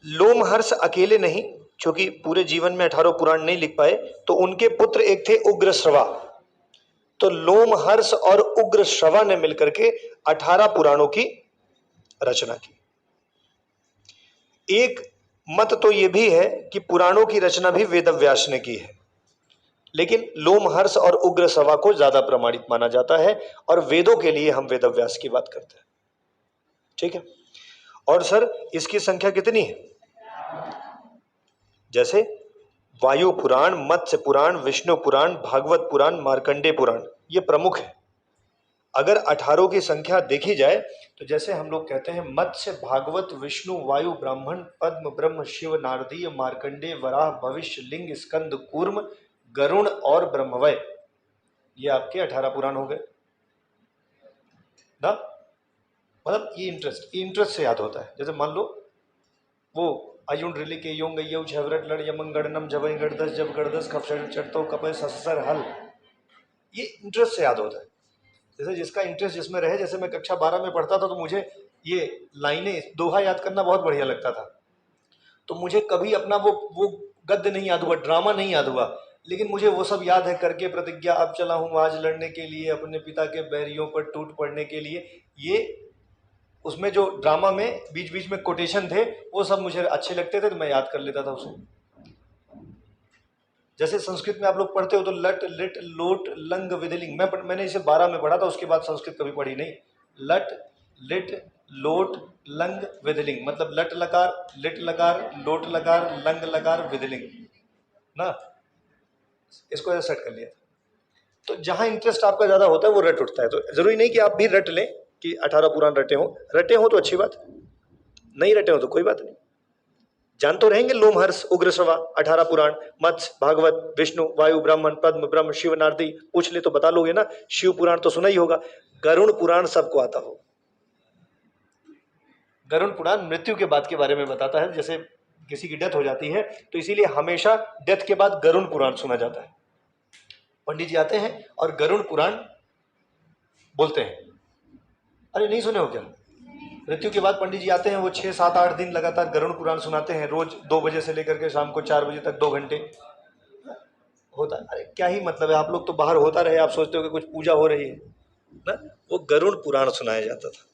लोमहर्ष अकेले नहीं, क्योंकि पूरे जीवन में 18 पुराण नहीं लिख पाए, तो उनके पुत्र एक थे उग्रश्रवा। तो लोमहर्ष और उग्रश्रवा ने मिलकर के 18 पुराणों की रचना की। एक मत तो यह भी है कि पुराणों की रचना भी वेदव्यास ने की है, लेकिन लोमहर्ष और उग्रश्रवा को ज्यादा प्रमाणित माना जाता है, और वेदों के लिए हम वेदव्यास की बात करते हैं। ठीक है। और सर इसकी संख्या कितनी है? जैसे वायु पुराण, मत्स्य पुराण, विष्णु पुराण, भागवत पुराण, मार्कंडेय पुराण, ये प्रमुख है। अगर 18 की संख्या देखी जाए तो जैसे हम लोग कहते हैं मत्स्य, भागवत, विष्णु, वायु, ब्राह्मण, पद्म, ब्रह्म, शिव, नारदीय, मार्कंडेय, वराह, भविष्य, लिंग, स्कंद, कूर्म, गरुण और ब्रह्मवय, ये आपके 18 पुराण हो गए ना। मतलब ये इंटरेस्ट से याद होता है। जैसे मान लो वो अयुण रिली के योंग यौ झवरट लड़ यमन गणनम जबई गड़दस जब गड़दस खफशर चढ़तो कपय ससर हल, ये इंटरेस्ट से याद होता है। जैसे जिसका इंटरेस्ट जिसमें रहे, जैसे मैं कक्षा 12 में पढ़ता था तो मुझे ये लाइनें, दोहा याद करना बहुत बढ़िया लगता था। तो मुझे कभी अपना वो गद्य नहीं याद हुआ, ड्रामा नहीं याद हुआ, लेकिन मुझे वो सब याद है। करके प्रतिज्ञा अब चला हूँ आज लड़ने के लिए, अपने पिता के बैरियों पर टूट पड़ने के लिए, ये उसमें जो ड्रामा में बीच बीच में कोटेशन थे वो सब मुझे अच्छे लगते थे, तो मैं याद कर लेता था उसे। जैसे संस्कृत में आप लोग पढ़ते हो तो लट, लिट, लोट, लंग, विधिलिंग, मैंने इसे 12 में पढ़ा था, उसके बाद संस्कृत कभी पढ़ी नहीं। लट, लिट, लोट, लंग, विधिलिंग, मतलब लट लकार, लिट लकार, लोट लकार, लंग लकार, विधिलिंग ना। इसको ऐसा सेट कर लिया। तो जहां इंटरेस्ट आपका ज्यादा होता है वो रट उठता है। तो जरूरी नहीं कि आप भी रट लें कि 18 पुराण रटे हो तो अच्छी बात, नहीं रटे हो तो कोई बात नहीं। जान तो रहेंगे लोमहर्ष, उग्रश्रवा, 18 पुराण, मत्स्य, भागवत, विष्णु, वायु, ब्राह्मण, पद्म, ब्रह्म, शिव, नारदी, पूछ ले तो बता लोगे ना। शिव पुराण तो सुना ही होगा। गरुण पुराण सबको आता हो। गरुण पुराण मृत्यु के बाद के बारे में बताता है। जैसे किसी की डेथ हो जाती है तो इसीलिए हमेशा डेथ के बाद गरुण पुराण सुना जाता है। पंडित जी आते हैं और गरुण पुराण बोलते हैं। अरे नहीं सुने हो क्या? मृत्यु के बाद पंडित जी आते हैं, वो 6, 7, 8 दिन लगातार गरुड़ पुराण सुनाते हैं, रोज 2 बजे से लेकर के शाम को 4 बजे तक 2 घंटे होता है। अरे क्या ही मतलब है, आप लोग तो बाहर होता रहे, आप सोचते हो कि कुछ पूजा हो रही है ना। वो गरुड़ पुराण सुनाया जाता था।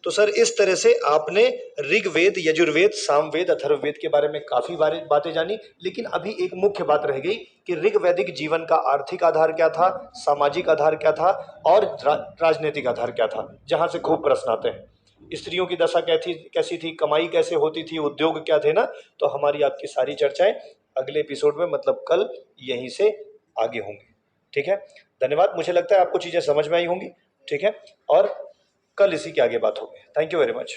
तो सर इस तरह से आपने ऋग्वेद, यजुर्वेद, सामवेद, अथर्ववेद के बारे में काफी बातें जानी। लेकिन अभी एक मुख्य बात रह गई कि ऋग्वैदिक जीवन का आर्थिक आधार क्या था, सामाजिक आधार क्या था और राजनीतिक आधार क्या था, जहां से खूब प्रश्न आते हैं। स्त्रियों की दशा कैसी थी, कमाई कैसे होती थी, उद्योग क्या थे ना। तो हमारी आपकी सारी चर्चाएं अगले एपिसोड में, मतलब कल, यहीं से आगे होंगी। ठीक है, धन्यवाद। मुझे लगता है आपको चीजें समझ में आई होंगी। ठीक है, और कल इसी के आगे बात होगी। Thank you very much.